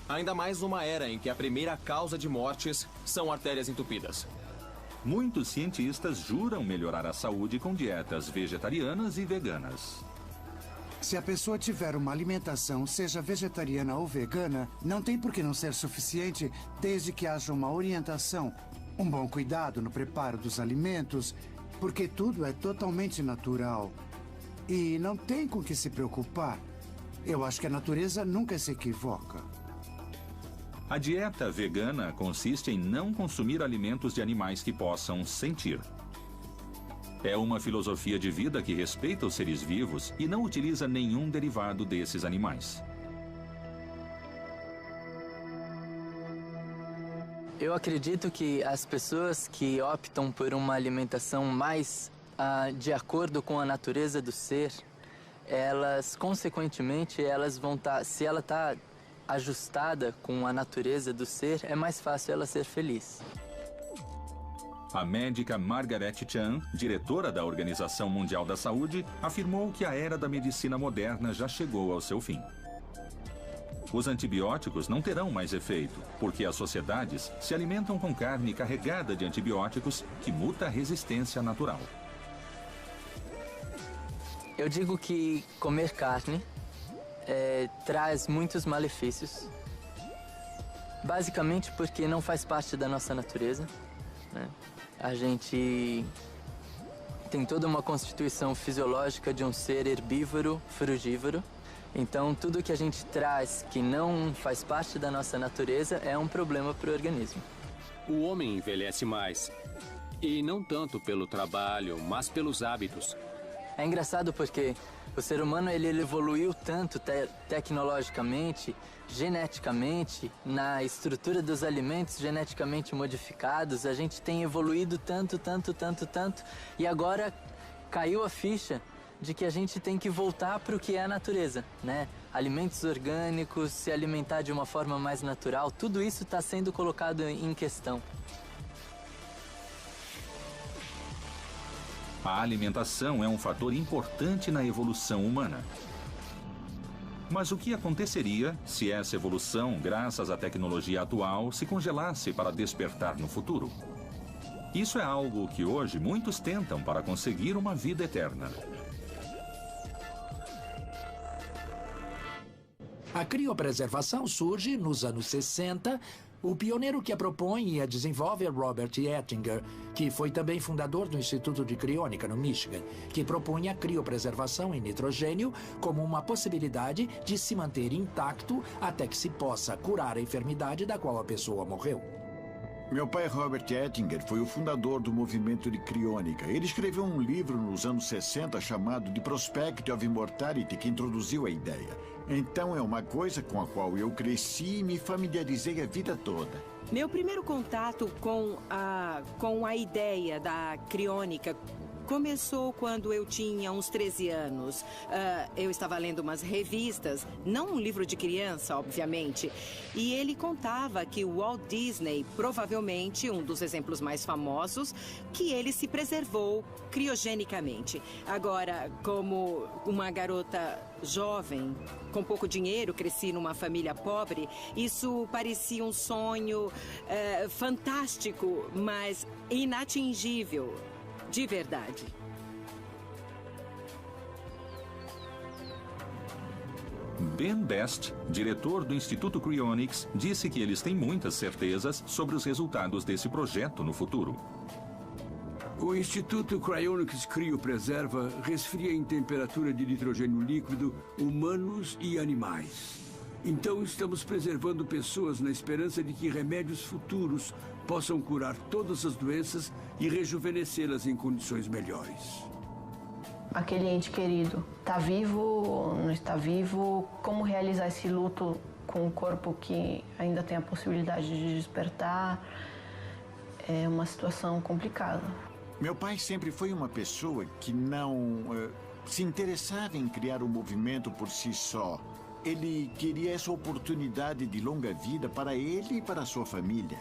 Ainda mais numa era em que a primeira causa de mortes são artérias entupidas. Muitos cientistas juram melhorar a saúde com dietas vegetarianas e veganas. Se a pessoa tiver uma alimentação, seja vegetariana ou vegana, não tem por que não ser suficiente, desde que haja uma orientação, um bom cuidado no preparo dos alimentos, porque tudo é totalmente natural. E não tem com que se preocupar. Eu acho que a natureza nunca se equivoca. A dieta vegana consiste em não consumir alimentos de animais que possam sentir. É uma filosofia de vida que respeita os seres vivos e não utiliza nenhum derivado desses animais. Eu acredito que as pessoas que optam por uma alimentação mais de acordo com a natureza do ser, elas, consequentemente, elas vão estar, se ela está ajustada com a natureza do ser, é mais fácil ela ser feliz. A médica Margaret Chan, diretora da Organização Mundial da Saúde, afirmou que a era da medicina moderna já chegou ao seu fim. Os antibióticos não terão mais efeito, porque as sociedades se alimentam com carne carregada de antibióticos que muta a resistência natural. Eu digo que comer carne traz muitos malefícios, basicamente porque não faz parte da nossa natureza, né? A gente tem toda uma constituição fisiológica de um ser herbívoro, frugívoro. Então, tudo que a gente traz que não faz parte da nossa natureza é um problema para o organismo. O homem envelhece mais. E não tanto pelo trabalho, mas pelos hábitos. É engraçado porque o ser humano ele evoluiu tanto tecnologicamente, geneticamente, na estrutura dos alimentos geneticamente modificados. A gente tem evoluído tanto, e agora caiu a ficha de que a gente tem que voltar para o que é a natureza, né? Alimentos orgânicos, se alimentar de uma forma mais natural, tudo isso está sendo colocado em questão. A alimentação é um fator importante na evolução humana. Mas o que aconteceria se essa evolução, graças à tecnologia atual, se congelasse para despertar no futuro? Isso é algo que hoje muitos tentam para conseguir uma vida eterna. A criopreservação surge nos anos 60. O pioneiro que a propõe e a desenvolve é Robert Ettinger, que foi também fundador do Instituto de Criônica, no Michigan, que propunha a criopreservação em nitrogênio como uma possibilidade de se manter intacto até que se possa curar a enfermidade da qual a pessoa morreu. Meu pai, Robert Ettinger, foi o fundador do movimento de criônica. Ele escreveu um livro nos anos 60 chamado The Prospect of Immortality, que introduziu a ideia. Então é uma coisa com a qual eu cresci e me familiarizei a vida toda. Meu primeiro contato com a ideia da criônica começou quando eu tinha uns 13 anos. Eu estava lendo umas revistas, não um livro de criança, obviamente, e ele contava que o Walt Disney, provavelmente um dos exemplos mais famosos, que ele se preservou criogenicamente. Agora, como uma garota jovem, com pouco dinheiro, cresci numa família pobre, isso parecia um sonho fantástico, mas inatingível. De verdade. Ben Best, diretor do Instituto Cryonics, disse que eles têm muitas certezas sobre os resultados desse projeto no futuro. O Instituto Cryonics criopreserva resfria em temperatura de nitrogênio líquido humanos e animais. Então estamos preservando pessoas na esperança de que remédios futuros possam curar todas as doenças e rejuvenescê-las em condições melhores. Aquele ente querido está vivo ou não está vivo? Como realizar esse luto com um corpo que ainda tem a possibilidade de despertar? É uma situação complicada. Meu pai sempre foi uma pessoa que não se interessava em criar um movimento por si só. Ele queria essa oportunidade de longa vida para ele e para a sua família.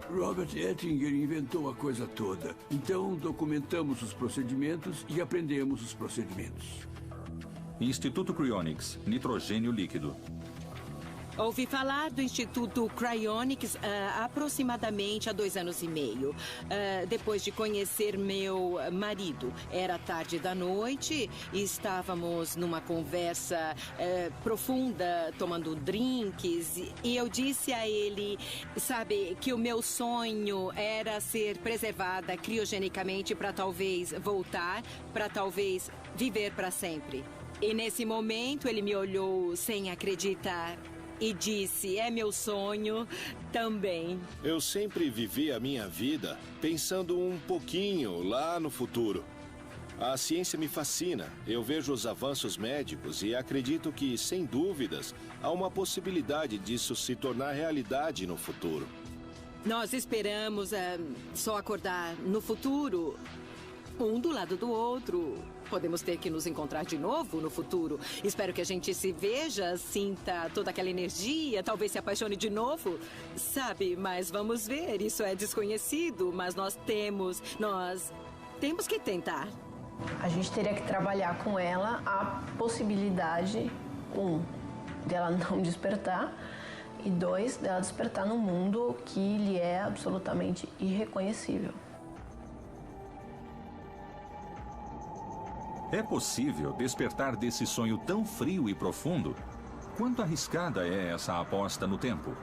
Robert Ettinger inventou a coisa toda. Então, documentamos os procedimentos e aprendemos os procedimentos. Instituto Cryonics, nitrogênio líquido. Ouvi falar do Instituto Cryonics aproximadamente há 2 anos e meio. Depois de conhecer meu marido. Era tarde da noite e estávamos numa conversa profunda, tomando drinks. E eu disse a ele, sabe, que o meu sonho era ser preservada criogenicamente para talvez voltar, para talvez viver para sempre. E nesse momento ele me olhou sem acreditar. E disse, é meu sonho também. Eu sempre vivi a minha vida pensando um pouquinho lá no futuro. A ciência me fascina. Eu vejo os avanços médicos e acredito que, sem dúvidas, há uma possibilidade disso se tornar realidade no futuro. Nós esperamos só acordar no futuro, um do lado do outro. Podemos ter que nos encontrar de novo no futuro. Espero que a gente se veja, sinta toda aquela energia, talvez se apaixone de novo. Sabe, mas vamos ver. Isso é desconhecido, mas nós temos que tentar. A gente teria que trabalhar com ela a possibilidade, 1, dela não despertar, e 2, dela despertar num mundo que lhe é absolutamente irreconhecível. É possível despertar desse sonho tão frio e profundo? Quanto arriscada é essa aposta no tempo?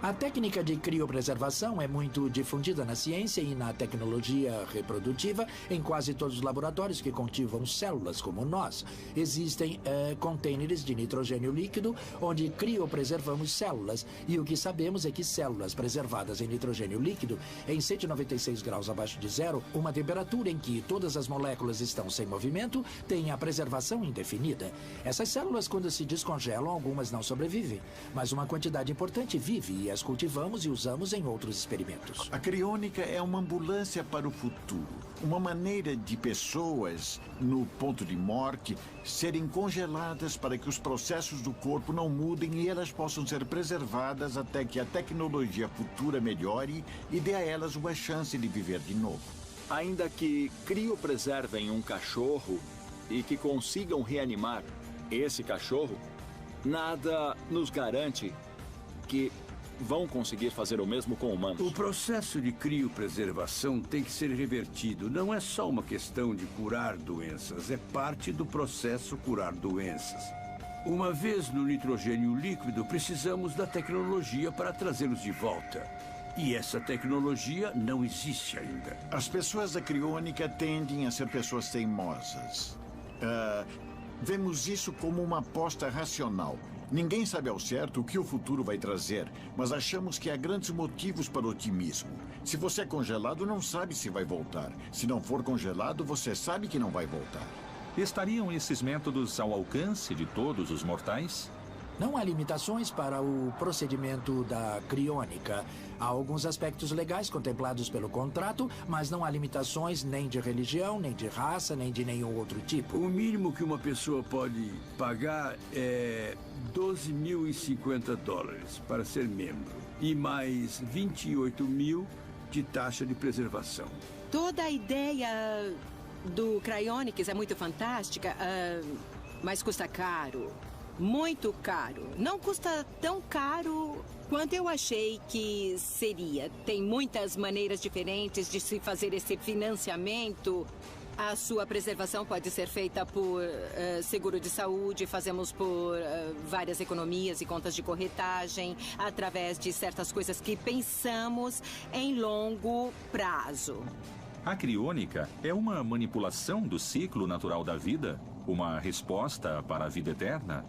A técnica de criopreservação é muito difundida na ciência e na tecnologia reprodutiva em quase todos os laboratórios que cultivam células como nós. Existem contêineres de nitrogênio líquido onde criopreservamos células e o que sabemos é que células preservadas em nitrogênio líquido em 196 graus abaixo de zero, uma temperatura em que todas as moléculas estão sem movimento, têm a preservação indefinida. Essas células, quando se descongelam, algumas não sobrevivem, mas uma quantidade importante vive e as cultivamos e usamos em outros experimentos. A criônica é uma ambulância para o futuro. Uma maneira de pessoas, no ponto de morte, serem congeladas para que os processos do corpo não mudem e elas possam ser preservadas até que a tecnologia futura melhore e dê a elas uma chance de viver de novo. Ainda que criopreservem um cachorro e que consigam reanimar esse cachorro, nada nos garante que vão conseguir fazer o mesmo com humanos. O processo de criopreservação tem que ser revertido. Não é só uma questão de curar doenças, é parte do processo curar doenças. Uma vez no nitrogênio líquido, precisamos da tecnologia para trazê-los de volta. E essa tecnologia não existe ainda. As pessoas da criônica tendem a ser pessoas teimosas. Vemos isso como uma aposta racional. Ninguém sabe ao certo o que o futuro vai trazer, mas achamos que há grandes motivos para o otimismo. Se você é congelado, não sabe se vai voltar. Se não for congelado, você sabe que não vai voltar. Estariam esses métodos ao alcance de todos os mortais? Não há limitações para o procedimento da criônica. Há alguns aspectos legais contemplados pelo contrato, mas não há limitações nem de religião, nem de raça, nem de nenhum outro tipo. O mínimo que uma pessoa pode pagar é $12.050 para ser membro e mais 28 mil de taxa de preservação. Toda a ideia do Cryonics é muito fantástica, mas custa caro. Muito caro. Não custa tão caro quanto eu achei que seria. Tem muitas maneiras diferentes de se fazer esse financiamento. A sua preservação pode ser feita por seguro de saúde, fazemos por várias economias e contas de corretagem, através de certas coisas que pensamos em longo prazo. A criônica é uma manipulação do ciclo natural da vida? Uma resposta para a vida eterna?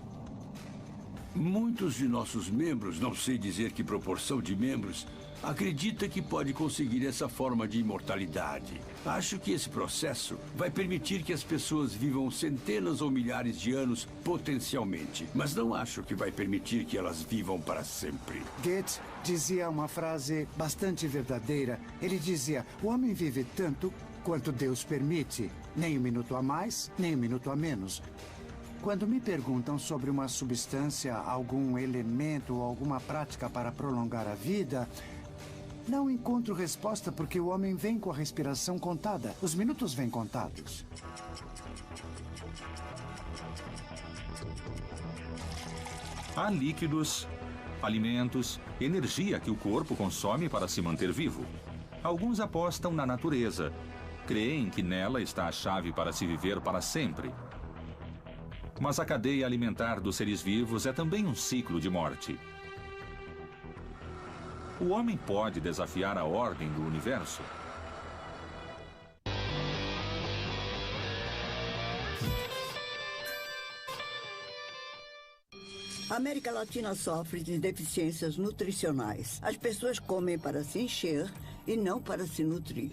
Muitos de nossos membros, não sei dizer que proporção de membros, acredita que pode conseguir essa forma de imortalidade. Acho que esse processo vai permitir que as pessoas vivam centenas ou milhares de anos potencialmente, mas não acho que vai permitir que elas vivam para sempre. Goethe dizia uma frase bastante verdadeira. Ele dizia: o homem vive tanto quanto Deus permite, nem um minuto a mais, nem um minuto a menos. Quando me perguntam sobre uma substância, algum elemento ou alguma prática para prolongar a vida, não encontro resposta porque o homem vem com a respiração contada. Os minutos vêm contados. Há líquidos, alimentos, energia que o corpo consome para se manter vivo. Alguns apostam na natureza. Creem que nela está a chave para se viver para sempre. Mas a cadeia alimentar dos seres vivos é também um ciclo de morte. O homem pode desafiar a ordem do universo? A América Latina sofre de deficiências nutricionais. As pessoas comem para se encher e não para se nutrir.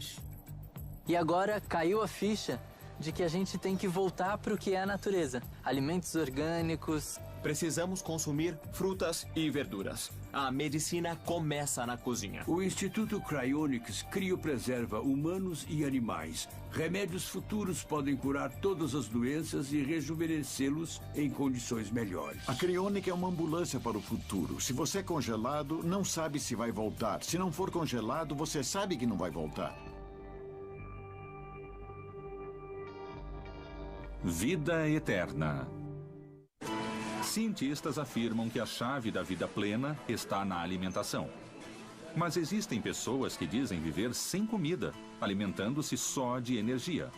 E agora caiu a ficha de que a gente tem que voltar para o que é a natureza. Alimentos orgânicos. Precisamos consumir frutas e verduras. A medicina começa na cozinha. O Instituto Cryonics criopreserva humanos e animais. Remédios futuros podem curar todas as doenças e rejuvenescê-los em condições melhores. A criônica é uma ambulância para o futuro. Se você é congelado, não sabe se vai voltar. Se não for congelado, você sabe que não vai voltar. Vida eterna. Cientistas afirmam que a chave da vida plena está na alimentação. Mas existem pessoas que dizem viver sem comida, alimentando-se só de energia.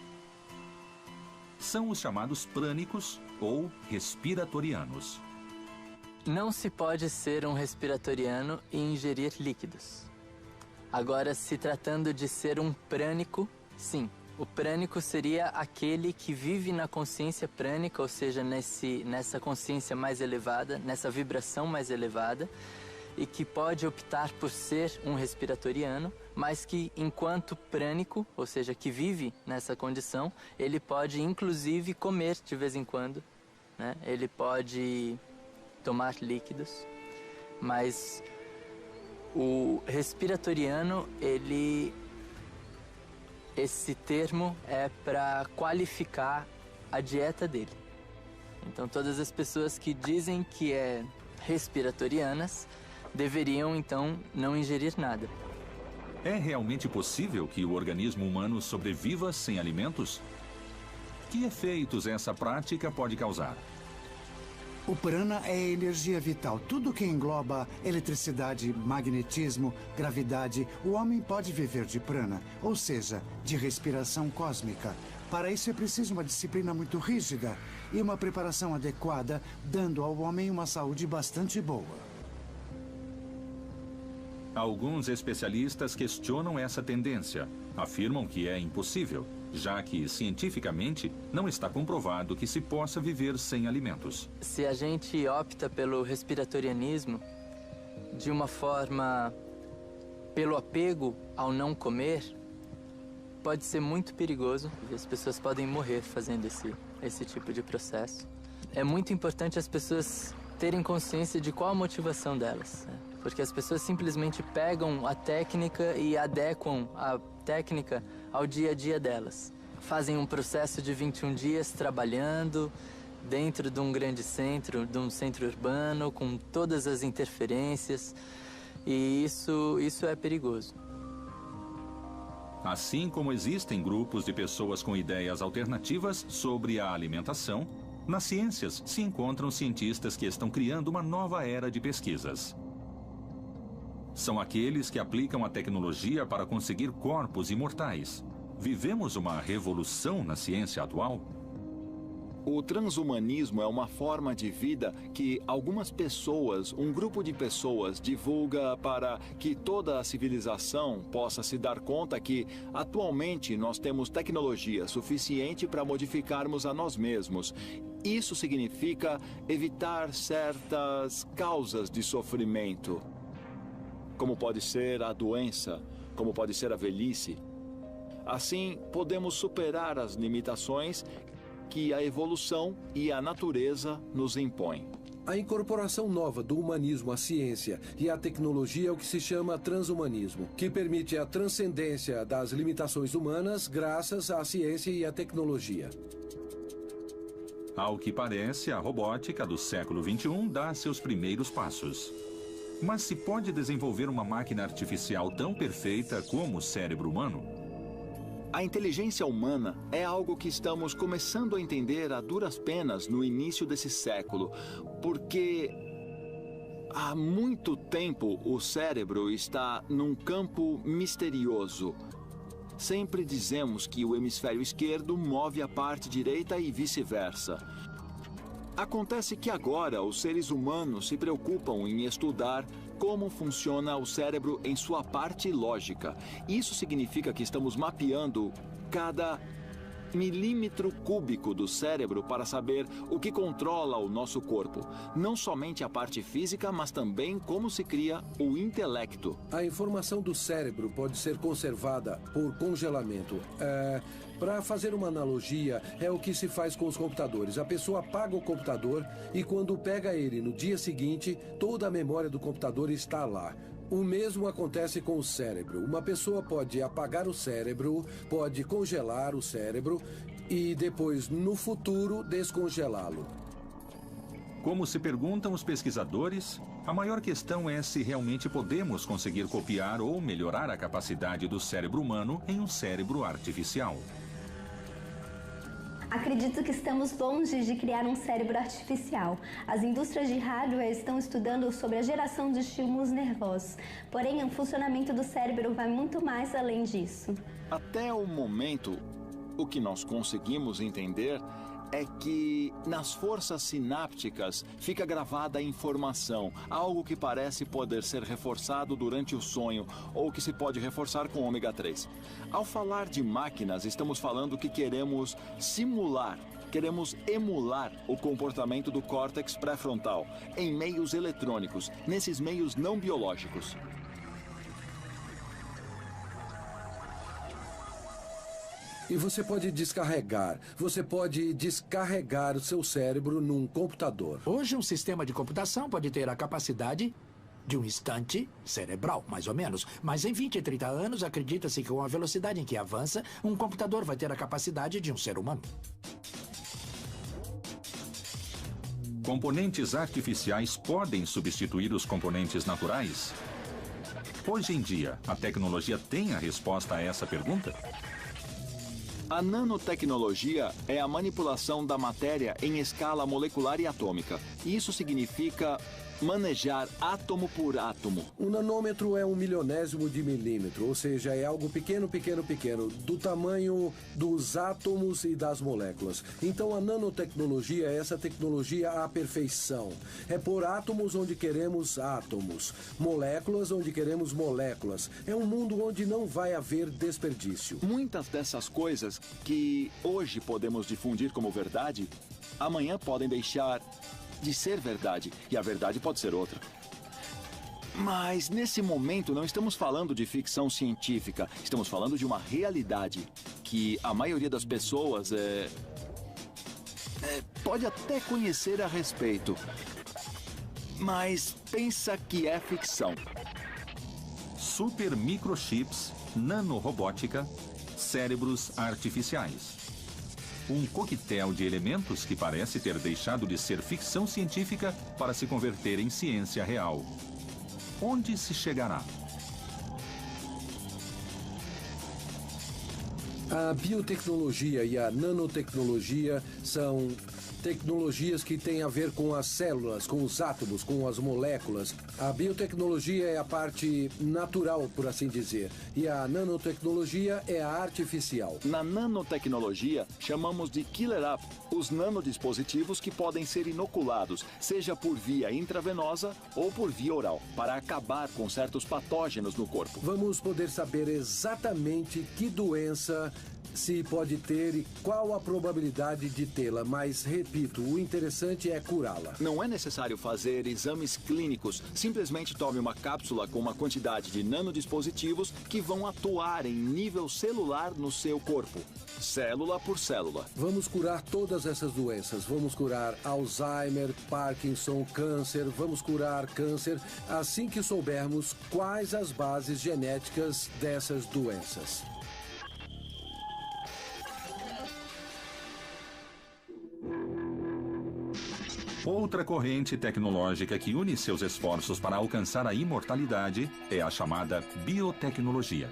São os chamados prânicos ou respiratorianos. Não se pode ser um respiratoriano e ingerir líquidos. Agora, se tratando de ser um prânico, sim. O prânico seria aquele que vive na consciência prânica, ou seja, nessa consciência mais elevada, nessa vibração mais elevada, e que pode optar por ser um respiratoriano, mas que enquanto prânico, ou seja, que vive nessa condição, ele pode inclusive comer de vez em quando, né? Ele pode tomar líquidos, mas o respiratoriano, esse termo é para qualificar a dieta dele. Então, todas as pessoas que dizem que é respiratorianas deveriam, então, não ingerir nada. É realmente possível que o organismo humano sobreviva sem alimentos? Que efeitos essa prática pode causar? O prana é energia vital. Tudo que engloba eletricidade, magnetismo, gravidade, o homem pode viver de prana, ou seja, de respiração cósmica. Para isso é preciso uma disciplina muito rígida e uma preparação adequada, dando ao homem uma saúde bastante boa. Alguns especialistas questionam essa tendência. Afirmam que é impossível, já que, cientificamente, não está comprovado que se possa viver sem alimentos. Se a gente opta pelo respiratorianismo, de uma forma pelo apego ao não comer, pode ser muito perigoso. As pessoas podem morrer fazendo esse tipo de processo. É muito importante as pessoas terem consciência de qual a motivação delas, né? Porque as pessoas simplesmente pegam a técnica e adequam a técnica ao dia a dia delas. Fazem um processo de 21 dias trabalhando dentro de um grande centro, de um centro urbano, com todas as interferências, e isso é perigoso. Assim como existem grupos de pessoas com ideias alternativas sobre a alimentação, nas ciências se encontram cientistas que estão criando uma nova era de pesquisas. São aqueles que aplicam a tecnologia para conseguir corpos imortais, Vivemos uma revolução na ciência atual? O transhumanismo é uma forma de vida que algumas pessoas, um grupo de pessoas, divulga para que toda a civilização possa se dar conta que, atualmente, nós temos tecnologia suficiente para modificarmos a nós mesmos. Isso significa evitar certas causas de sofrimento, como pode ser a doença, como pode ser a velhice. Assim, podemos superar as limitações que a evolução e a natureza nos impõem. A incorporação nova do humanismo à ciência e à tecnologia é o que se chama transhumanismo, que permite a transcendência das limitações humanas graças à ciência e à tecnologia. Ao que parece, a robótica do século XXI dá seus primeiros passos. Mas se pode desenvolver uma máquina artificial tão perfeita como o cérebro humano? A inteligência humana é algo que estamos começando a entender a duras penas no início desse século, porque há muito tempo o cérebro está num campo misterioso. Sempre dizemos que o hemisfério esquerdo move a parte direita e vice-versa. Acontece que agora os seres humanos se preocupam em estudar como funciona o cérebro em sua parte lógica. Isso significa que estamos mapeando cada milímetro cúbico do cérebro para saber o que controla o nosso corpo. Não somente a parte física, mas também como se cria o intelecto. A informação do cérebro pode ser conservada por congelamento. Para fazer uma analogia, é o que se faz com os computadores. A pessoa apaga o computador e quando pega ele no dia seguinte, toda a memória do computador está lá. O mesmo acontece com o cérebro. Uma pessoa pode apagar o cérebro, pode congelar o cérebro e depois, no futuro, descongelá-lo. Como se perguntam os pesquisadores, a maior questão é se realmente podemos conseguir copiar ou melhorar a capacidade do cérebro humano em um cérebro artificial. Acredito que estamos longe de criar um cérebro artificial. As indústrias de hardware estão estudando sobre a geração de estímulos nervosos. Porém, o funcionamento do cérebro vai muito mais além disso. Até o momento, o que nós conseguimos entender é que nas forças sinápticas fica gravada a informação, algo que parece poder ser reforçado durante o sonho ou que se pode reforçar com ômega 3. Ao falar de máquinas, estamos falando que queremos simular, queremos emular o comportamento do córtex pré-frontal em meios eletrônicos, nesses meios não biológicos. E você pode descarregar o seu cérebro num computador. Hoje, um sistema de computação pode ter a capacidade de um instante cerebral, mais ou menos. Mas em 20 e 30 anos, acredita-se que com a velocidade em que avança, um computador vai ter a capacidade de um ser humano. Componentes artificiais podem substituir os componentes naturais? Hoje em dia, a tecnologia tem a resposta a essa pergunta? A nanotecnologia é a manipulação da matéria em escala molecular e atômica. Isso significa manejar átomo por átomo. Um nanômetro é 1/1000º de milímetro, ou seja, é algo pequeno, pequeno, pequeno, do tamanho dos átomos e das moléculas. Então a nanotecnologia é essa tecnologia à perfeição. É pôr átomos onde queremos átomos, moléculas onde queremos moléculas. É um mundo onde não vai haver desperdício. Muitas dessas coisas que hoje podemos difundir como verdade, amanhã podem deixar de ser verdade, e a verdade pode ser outra. Mas, nesse momento, não estamos falando de ficção científica, estamos falando de uma realidade que a maioria das pessoas pode até conhecer a respeito, mas pensa que é ficção. Super microchips, nanorobótica, cérebros artificiais. Um coquetel de elementos que parece ter deixado de ser ficção científica para se converter em ciência real. Onde se chegará? A biotecnologia e a nanotecnologia são Tecnologias que têm a ver com as células, com os átomos, com as moléculas. A biotecnologia é a parte natural, por assim dizer. E a nanotecnologia é a artificial. Na nanotecnologia, chamamos de killer app os nanodispositivos que podem ser inoculados, seja por via intravenosa ou por via oral, para acabar com certos patógenos no corpo. Vamos poder saber exatamente que doença se pode ter e qual a probabilidade de tê-la, mas, repito, o interessante é curá-la. Não é necessário fazer exames clínicos. Simplesmente tome uma cápsula com uma quantidade de nanodispositivos que vão atuar em nível celular no seu corpo, célula por célula. Vamos curar todas essas doenças. Vamos curar Alzheimer, Parkinson, câncer. Vamos curar câncer assim que soubermos quais as bases genéticas dessas doenças. Outra corrente tecnológica que une seus esforços para alcançar a imortalidade é a chamada biotecnologia.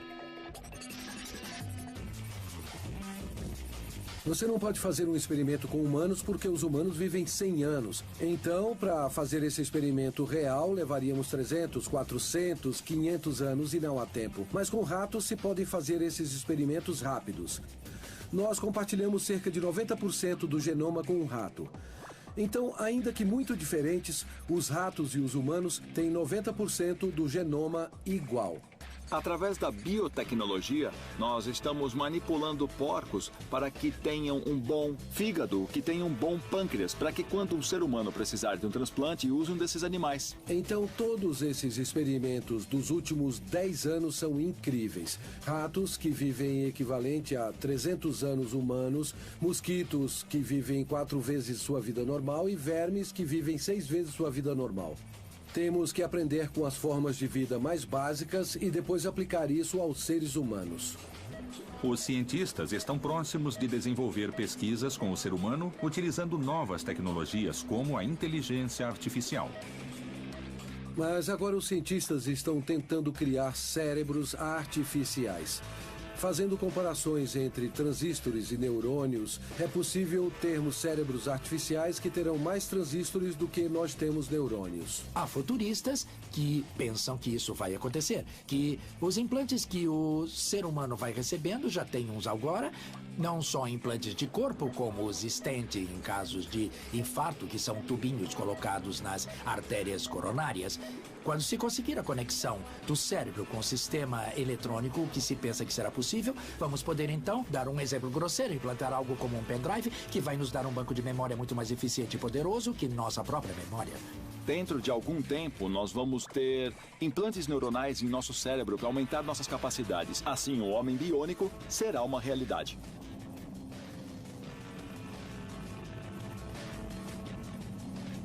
Você não pode fazer um experimento com humanos porque os humanos vivem 100 anos. Então, para fazer esse experimento real, levaríamos 300, 400, 500 anos e não há tempo. Mas com ratos se podem fazer esses experimentos rápidos. Nós compartilhamos cerca de 90% do genoma com um rato. Então, ainda que muito diferentes, os ratos e os humanos têm 90% do genoma igual. Através da biotecnologia, nós estamos manipulando porcos para que tenham um bom fígado, que tenham um bom pâncreas, para que quando um ser humano precisar de um transplante, use um desses animais. Então, todos esses experimentos dos últimos 10 anos são incríveis. Ratos que vivem equivalente a 300 anos humanos, mosquitos que vivem 4 vezes sua vida normal e vermes que vivem 6 vezes sua vida normal. Temos que aprender com as formas de vida mais básicas e depois aplicar isso aos seres humanos. Os cientistas estão próximos de desenvolver pesquisas com o ser humano utilizando novas tecnologias como a inteligência artificial. Mas agora os cientistas estão tentando criar cérebros artificiais. Fazendo comparações entre transistores e neurônios, é possível termos cérebros artificiais que terão mais transistores do que nós temos neurônios. Há futuristas que pensam que isso vai acontecer, que os implantes que o ser humano vai recebendo, já tem uns agora, não só implantes de corpo, como os stent em casos de infarto, que são tubinhos colocados nas artérias coronárias. Quando se conseguir a conexão do cérebro com o sistema eletrônico, o que se pensa que será possível, vamos poder então, dar um exemplo grosseiro, implantar algo como um pendrive que vai nos dar um banco de memória muito mais eficiente e poderoso que nossa própria memória. Dentro de algum tempo, nós vamos ter implantes neuronais em nosso cérebro para aumentar nossas capacidades. Assim, o homem biônico será uma realidade.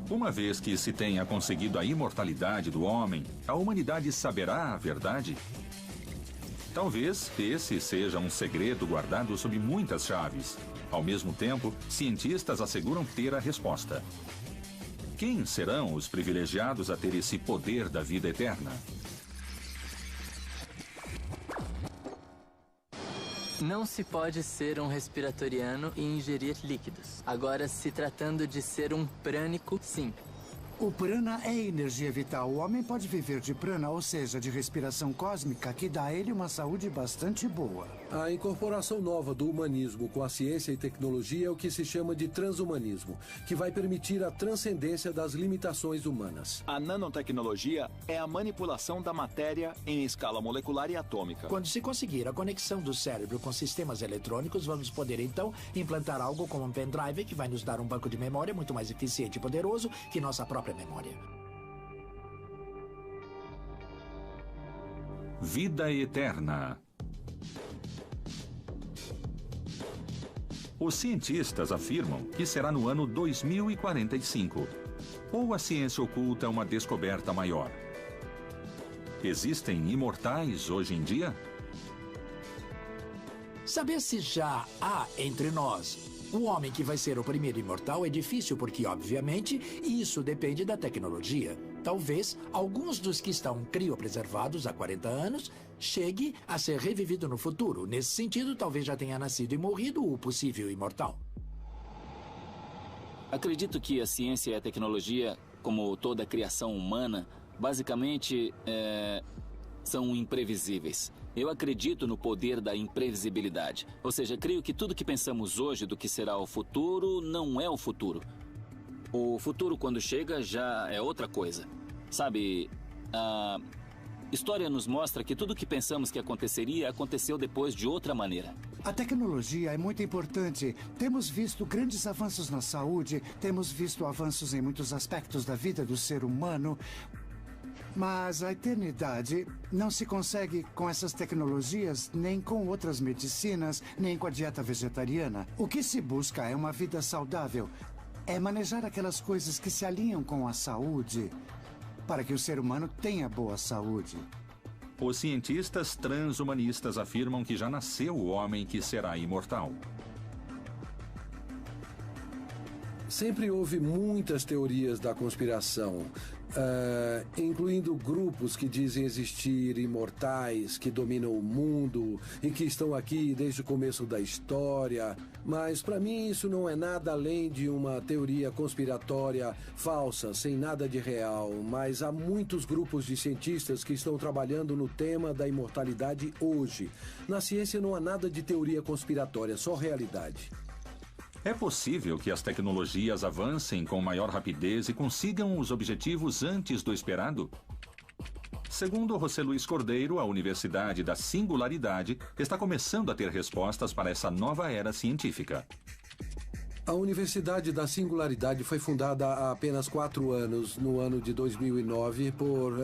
Uma vez que se tenha conseguido a imortalidade do homem, a humanidade saberá a verdade? Talvez esse seja um segredo guardado sob muitas chaves. Ao mesmo tempo, cientistas asseguram ter a resposta. Quem serão os privilegiados a ter esse poder da vida eterna? Não se pode ser um respiratoriano e ingerir líquidos. Agora, se tratando de ser um prânico, sim. O prana é energia vital. O homem pode viver de prana, ou seja, de respiração cósmica, que dá a ele uma saúde bastante boa. A incorporação nova do humanismo com a ciência e tecnologia é o que se chama de transhumanismo, que vai permitir a transcendência das limitações humanas. A nanotecnologia é a manipulação da matéria em escala molecular e atômica. Quando se conseguir a conexão do cérebro com sistemas eletrônicos, vamos poder então implantar algo como um pendrive que vai nos dar um banco de memória muito mais eficiente e poderoso que nossa própria memória. Vida eterna. Os cientistas afirmam que será no ano 2045. Ou a ciência oculta uma descoberta maior? Existem imortais hoje em dia? Saber se já há entre nós o homem que vai ser o primeiro imortal é difícil porque, obviamente, isso depende da tecnologia. Talvez alguns dos que estão criopreservados há 40 anos chegue a ser revivido no futuro. Nesse sentido, talvez já tenha nascido e morrido o possível imortal. Acredito que a ciência e a tecnologia, como toda a criação humana, basicamente são imprevisíveis. Eu acredito no poder da imprevisibilidade. Ou seja, creio que tudo que pensamos hoje do que será o futuro não é o futuro. O futuro, quando chega, já é outra coisa. Sabe, a história nos mostra que tudo que pensamos que aconteceria aconteceu depois de outra maneira. A tecnologia é muito importante. Temos visto grandes avanços na saúde, temos visto avanços em muitos aspectos da vida do ser humano. Mas a eternidade não se consegue com essas tecnologias, nem com outras medicinas, nem com a dieta vegetariana. O que se busca é uma vida saudável. É manejar aquelas coisas que se alinham com a saúde, para que o ser humano tenha boa saúde. Os cientistas transhumanistas afirmam que já nasceu o homem que será imortal. Sempre houve muitas teorias da conspiração, incluindo grupos que dizem existir imortais, que dominam o mundo e que estão aqui desde o começo da história. Mas, para mim, isso não é nada além de uma teoria conspiratória falsa, sem nada de real. Mas há muitos grupos de cientistas que estão trabalhando no tema da imortalidade hoje. Na ciência não há nada de teoria conspiratória, só realidade. É possível que as tecnologias avancem com maior rapidez e consigam os objetivos antes do esperado? Segundo José Luiz Cordeiro, a Universidade da Singularidade está começando a ter respostas para essa nova era científica. A Universidade da Singularidade foi fundada há apenas 4 anos, no ano de 2009, por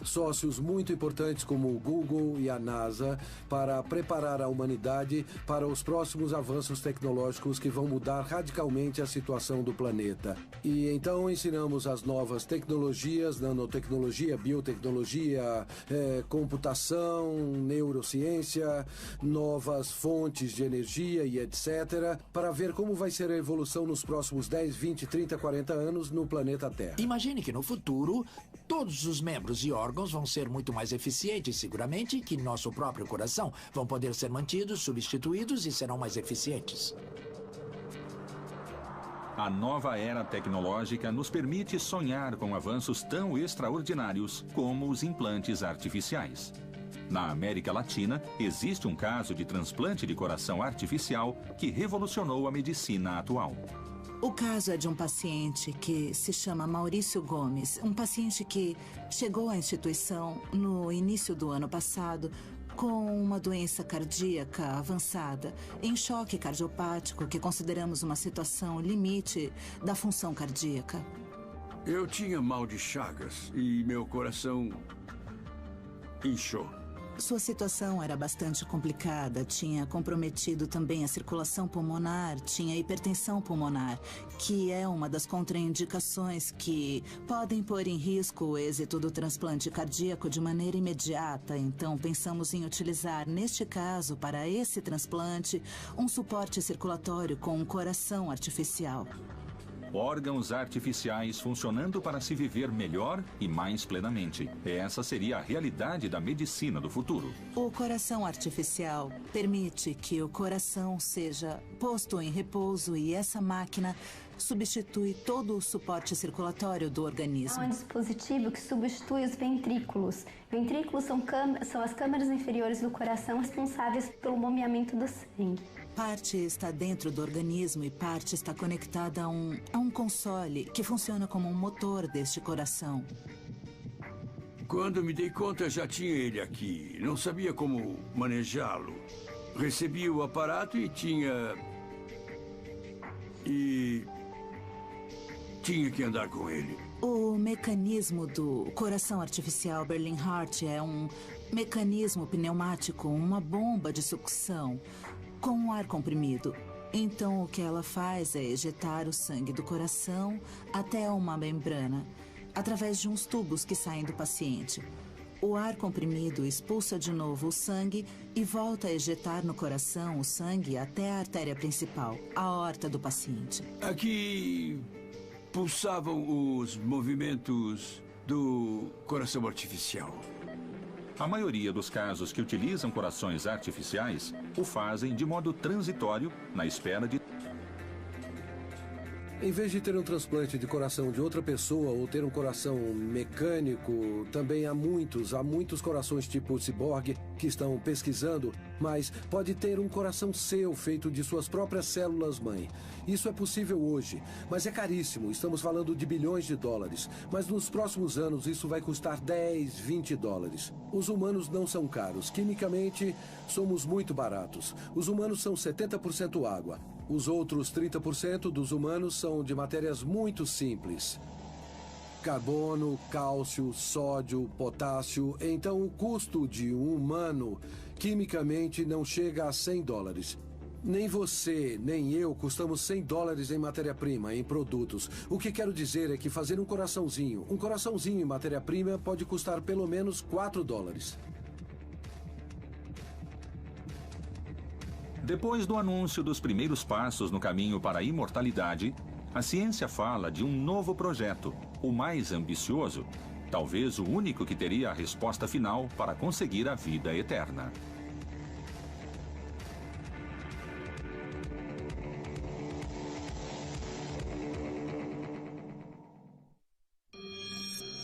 sócios muito importantes como o Google e a NASA, para preparar a humanidade para os próximos avanços tecnológicos que vão mudar radicalmente a situação do planeta. E então ensinamos as novas tecnologias, nanotecnologia, biotecnologia, computação, neurociência, novas fontes de energia e etc., para ver como vai ser a evolução nos próximos 10, 20, 30, 40 anos no planeta Terra. Imagine que no futuro, todos os membros e órgãos vão ser muito mais eficientes, seguramente, que nosso próprio coração. Vão poder ser mantidos, substituídos e serão mais eficientes. A nova era tecnológica nos permite sonhar com avanços tão extraordinários como os implantes artificiais. Na América Latina, existe um caso de transplante de coração artificial que revolucionou a medicina atual. O caso é de um paciente que se chama Maurício Gomes, um paciente que chegou à instituição no início do ano passado com uma doença cardíaca avançada, em choque cardiopático, que consideramos uma situação limite da função cardíaca. Eu tinha mal de Chagas e meu coração inchou. Sua situação era bastante complicada, tinha comprometido também a circulação pulmonar, tinha hipertensão pulmonar, que é uma das contraindicações que podem pôr em risco o êxito do transplante cardíaco de maneira imediata. Então, pensamos em utilizar, neste caso, para esse transplante, um suporte circulatório com um coração artificial. Órgãos artificiais funcionando para se viver melhor e mais plenamente. Essa seria a realidade da medicina do futuro. O coração artificial permite que o coração seja posto em repouso e essa máquina substitui todo o suporte circulatório do organismo. É um dispositivo que substitui os ventrículos. Ventrículos são as câmaras inferiores do coração responsáveis pelo bombeamento do sangue. Parte está dentro do organismo e parte está conectada a um console que funciona como um motor deste coração. Quando me dei conta, já tinha ele aqui. Não sabia como manejá-lo. Recebi o aparato e tinha que andar com ele. O mecanismo do coração artificial Berlin Heart é um mecanismo pneumático, uma bomba de sucção com um ar comprimido. Então, o que ela faz é ejetar o sangue do coração até uma membrana, através de uns tubos que saem do paciente. O ar comprimido expulsa de novo o sangue e volta a ejetar no coração o sangue até a artéria principal, a aorta do paciente. Aqui pulsavam os movimentos do coração artificial. A maioria dos casos que utilizam corações artificiais o fazem de modo transitório, na espera de... Em vez de ter um transplante de coração de outra pessoa ou ter um coração mecânico, também há muitos corações tipo ciborgue que estão pesquisando, mas pode ter um coração seu feito de suas próprias células-mãe. Isso é possível hoje, mas é caríssimo. Estamos falando de bilhões de dólares. Mas nos próximos anos isso vai custar 10, 20 dólares. Os humanos não são caros. Quimicamente, somos muito baratos. Os humanos são 70% água. Os outros 30% dos humanos são de matérias muito simples. Carbono, cálcio, sódio, potássio. Então o custo de um humano, quimicamente, não chega a 100 dólares. Nem você, nem eu custamos 100 dólares em matéria-prima, em produtos. O que quero dizer é que fazer um coraçãozinho em matéria-prima pode custar pelo menos 4 dólares. Depois do anúncio dos primeiros passos no caminho para a imortalidade, a ciência fala de um novo projeto, o mais ambicioso, talvez o único que teria a resposta final para conseguir a vida eterna.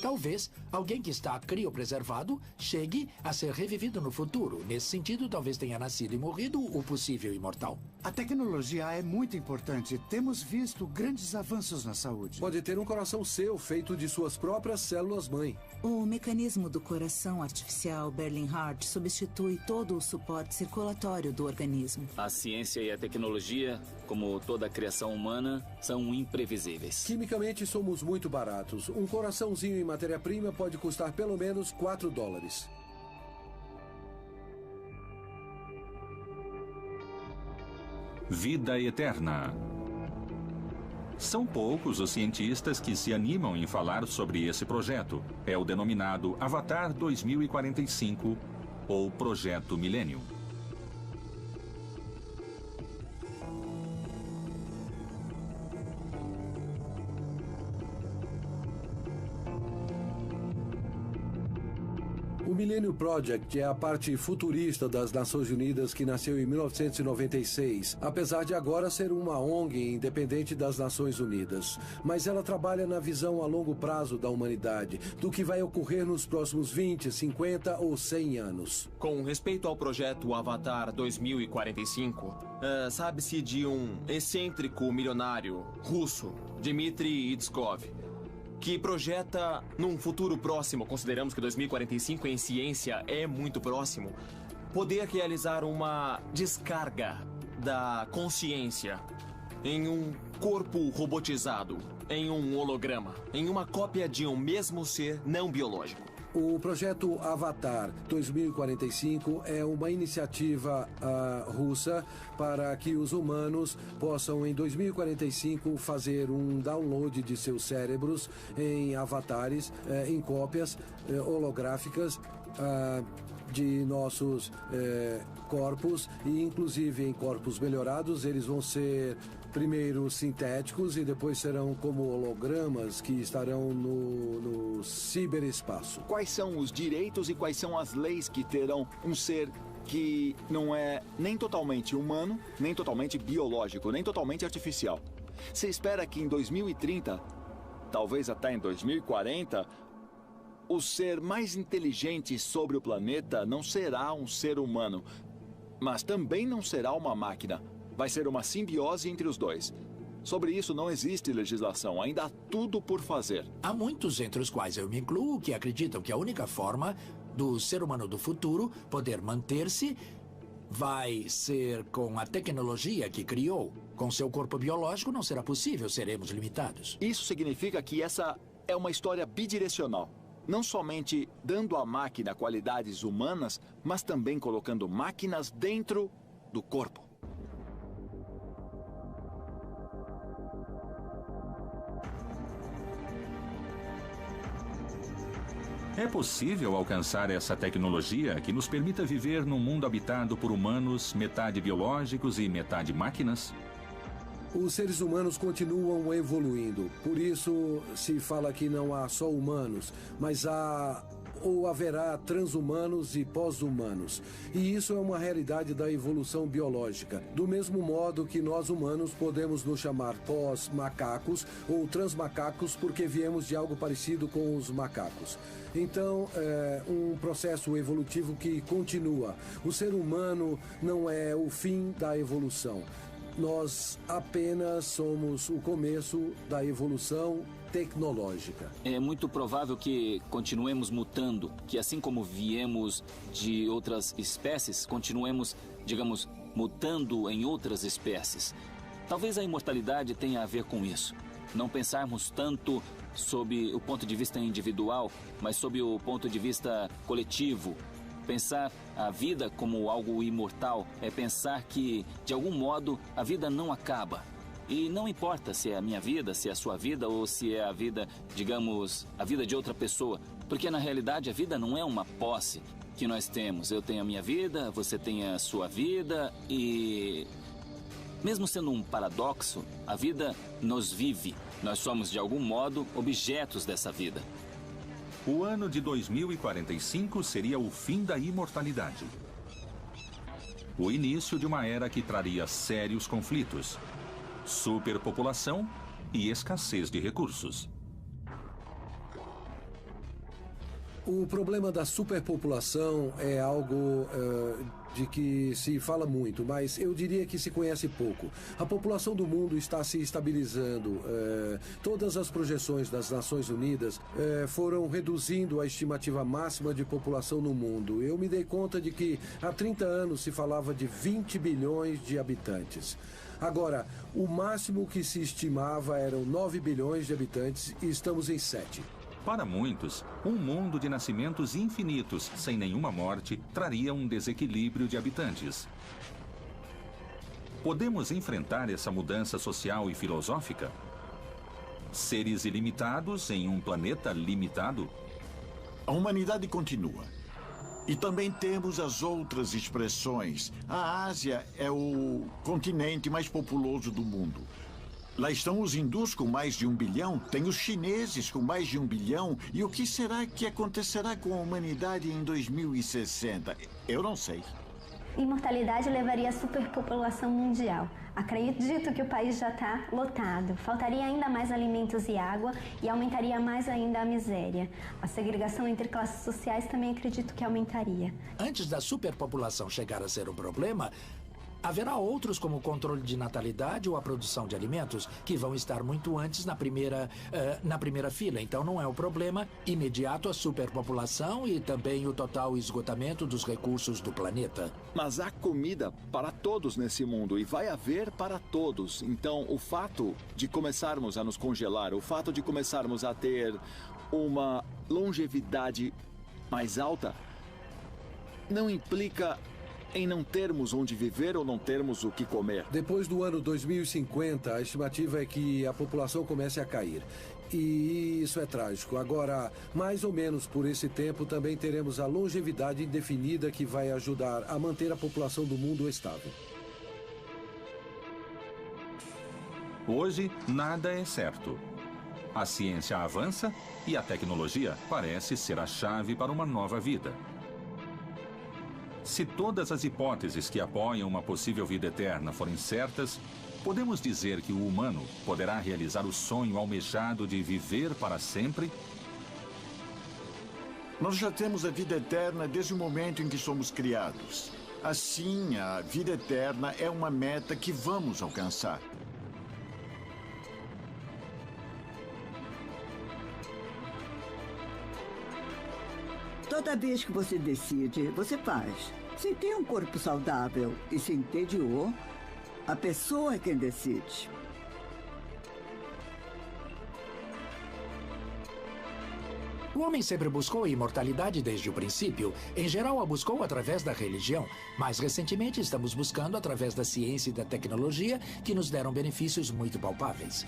Talvez alguém que está criopreservado chegue a ser revivido no futuro. Nesse sentido, talvez tenha nascido e morrido o possível imortal. A tecnologia é muito importante. Temos visto grandes avanços na saúde. Pode ter um coração seu feito de suas próprias células-mãe. O mecanismo do coração artificial Berlin Heart substitui todo o suporte circulatório do organismo. A ciência e a tecnologia, como toda a criação humana, são imprevisíveis. Quimicamente somos muito baratos. Um coraçãozinho em matéria-prima pode custar pelo menos 4 dólares. Vida eterna. São poucos os cientistas que se animam em falar sobre esse projeto. É o denominado Avatar 2045 ou Projeto Millennium. O Millennium Project é a parte futurista das Nações Unidas que nasceu em 1996, apesar de agora ser uma ONG independente das Nações Unidas. Mas ela trabalha na visão a longo prazo da humanidade, do que vai ocorrer nos próximos 20, 50 ou 100 anos. Com respeito ao projeto Avatar 2045, sabe-se de um excêntrico milionário russo, Dmitry Itskov, que projeta num futuro próximo, consideramos que 2045 em ciência é muito próximo, poder realizar uma descarga da consciência em um corpo robotizado, em um holograma, em uma cópia de um mesmo ser não biológico. O projeto Avatar 2045 é uma iniciativa russa para que os humanos possam, em 2045, fazer um download de seus cérebros em avatares, em cópias holográficas de nossos corpos, e inclusive em corpos melhorados. Eles vão ser primeiro sintéticos e depois serão como hologramas que estarão no ciberespaço. Quais são os direitos e quais são as leis que terão um ser que não é nem totalmente humano, nem totalmente biológico, nem totalmente artificial? Se espera que em 2030, talvez até em 2040, o ser mais inteligente sobre o planeta não será um ser humano, mas também não será uma máquina. Vai ser uma simbiose entre os dois. Sobre isso não existe legislação, ainda há tudo por fazer. Há muitos, entre os quais eu me incluo, que acreditam que a única forma do ser humano do futuro poder manter-se vai ser com a tecnologia que criou. Com seu corpo biológico não será possível, seremos limitados. Isso significa que essa é uma história bidirecional. Não somente dando à máquina qualidades humanas, mas também colocando máquinas dentro do corpo. É possível alcançar essa tecnologia que nos permita viver num mundo habitado por humanos, metade biológicos e metade máquinas? Os seres humanos continuam evoluindo. Por isso se fala que não há só humanos, mas há ou haverá transhumanos e pós-humanos. E isso é uma realidade da evolução biológica. Do mesmo modo que nós humanos podemos nos chamar pós-macacos ou transmacacos porque viemos de algo parecido com os macacos. Então, é um processo evolutivo que continua. O ser humano não é o fim da evolução. Nós apenas somos o começo da evolução tecnológica. É muito provável que continuemos mutando, que assim como viemos de outras espécies, continuemos, digamos, mutando em outras espécies. Talvez a imortalidade tenha a ver com isso. Não pensarmos tanto sob o ponto de vista individual, mas sob o ponto de vista coletivo. Pensar a vida como algo imortal é pensar que, de algum modo, a vida não acaba. E não importa se é a minha vida, se é a sua vida ou se é a vida, digamos, a vida de outra pessoa. Porque, na realidade, a vida não é uma posse que nós temos. Eu tenho a minha vida, você tem a sua vida e... Mesmo sendo um paradoxo, a vida nos vive. Nós somos, de algum modo, objetos dessa vida. O ano de 2045 seria o fim da imortalidade. O início de uma era que traria sérios conflitos, superpopulação e escassez de recursos. O problema da superpopulação é algo de que se fala muito, mas eu diria que se conhece pouco. A população do mundo está se estabilizando. Todas as projeções das Nações Unidas foram reduzindo a estimativa máxima de população no mundo. Eu me dei conta de que há 30 anos se falava de 20 bilhões de habitantes. Agora, o máximo que se estimava eram 9 bilhões de habitantes e estamos em 7. Para muitos, um mundo de nascimentos infinitos, sem nenhuma morte, traria um desequilíbrio de habitantes. Podemos enfrentar essa mudança social e filosófica? Seres ilimitados em um planeta limitado? A humanidade continua. E também temos as outras expressões. A Ásia é o continente mais populoso do mundo. Lá estão os hindus com mais de 1 bilhão, tem os chineses com mais de 1 bilhão. E o que será que acontecerá com a humanidade em 2060? Eu não sei. Imortalidade levaria à superpopulação mundial. Acredito que o país já está lotado. Faltaria ainda mais alimentos e água e aumentaria mais ainda a miséria. A segregação entre classes sociais também acredito que aumentaria. Antes da superpopulação chegar a ser um problema, haverá outros como o controle de natalidade ou a produção de alimentos que vão estar muito antes na primeira fila. Então não é o problema imediato a superpopulação e também o total esgotamento dos recursos do planeta. Mas há comida para todos nesse mundo e vai haver para todos. Então o fato de começarmos a nos congelar, o fato de começarmos a ter uma longevidade mais alta, não implica em não termos onde viver ou não termos o que comer. Depois do ano 2050, a estimativa é que a população comece a cair. E isso é trágico. Agora, mais ou menos por esse tempo, também teremos a longevidade indefinida que vai ajudar a manter a população do mundo estável. Hoje, nada é certo. A ciência avança e a tecnologia parece ser a chave para uma nova vida. Se todas as hipóteses que apoiam uma possível vida eterna forem certas, podemos dizer que o humano poderá realizar o sonho almejado de viver para sempre? Nós já temos a vida eterna desde o momento em que somos criados. Assim, a vida eterna é uma meta que vamos alcançar. Toda vez que você decide, você faz. Se tem um corpo saudável e se entediou, a pessoa é quem decide. O homem sempre buscou a imortalidade desde o princípio. Em geral, a buscou através da religião. Mais recentemente, estamos buscando através da ciência e da tecnologia, que nos deram benefícios muito palpáveis.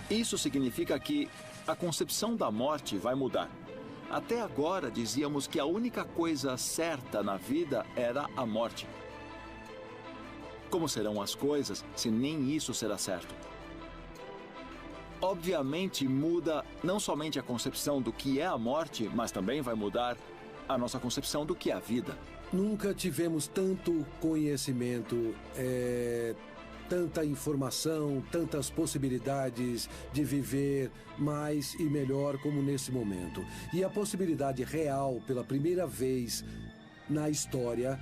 Isso significa que a concepção da morte vai mudar. Até agora, dizíamos que a única coisa certa na vida era a morte. Como serão as coisas se nem isso será certo? obviamente muda não somente a concepção do que é a morte, mas também vai mudar a nossa concepção do que é a vida. Nunca tivemos tanto conhecimento, tanta informação, tantas possibilidades de viver mais e melhor como nesse momento. E a possibilidade real, pela primeira vez na história,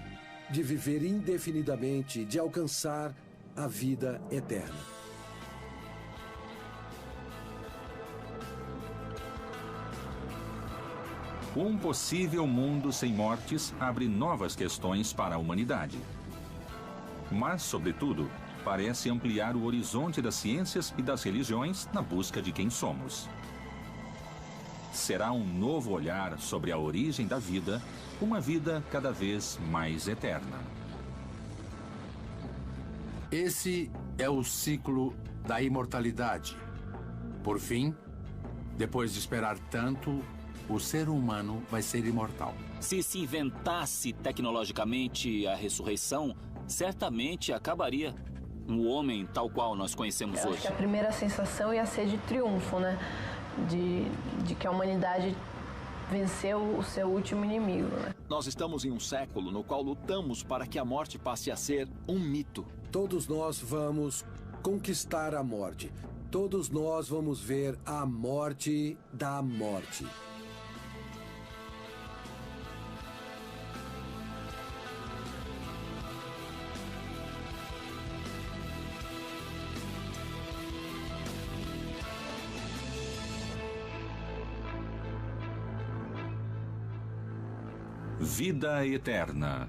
de viver indefinidamente, de alcançar a vida eterna. Um possível mundo sem mortes abre novas questões para a humanidade. Mas, sobretudo, parece ampliar o horizonte das ciências e das religiões na busca de quem somos. Será um novo olhar sobre a origem da vida, uma vida cada vez mais eterna. Esse é o ciclo da imortalidade. Por fim, depois de esperar tanto, o ser humano vai ser imortal. Se inventasse tecnologicamente a ressurreição, certamente acabaria um homem tal qual nós conhecemos Eu hoje. acho que a primeira sensação ia ser de triunfo, né? De que a humanidade venceu o seu último inimigo, né? Nós estamos em um século no qual lutamos para que a morte passe a ser um mito. Todos nós vamos conquistar a morte. Todos nós vamos ver a morte da morte. Vida eterna.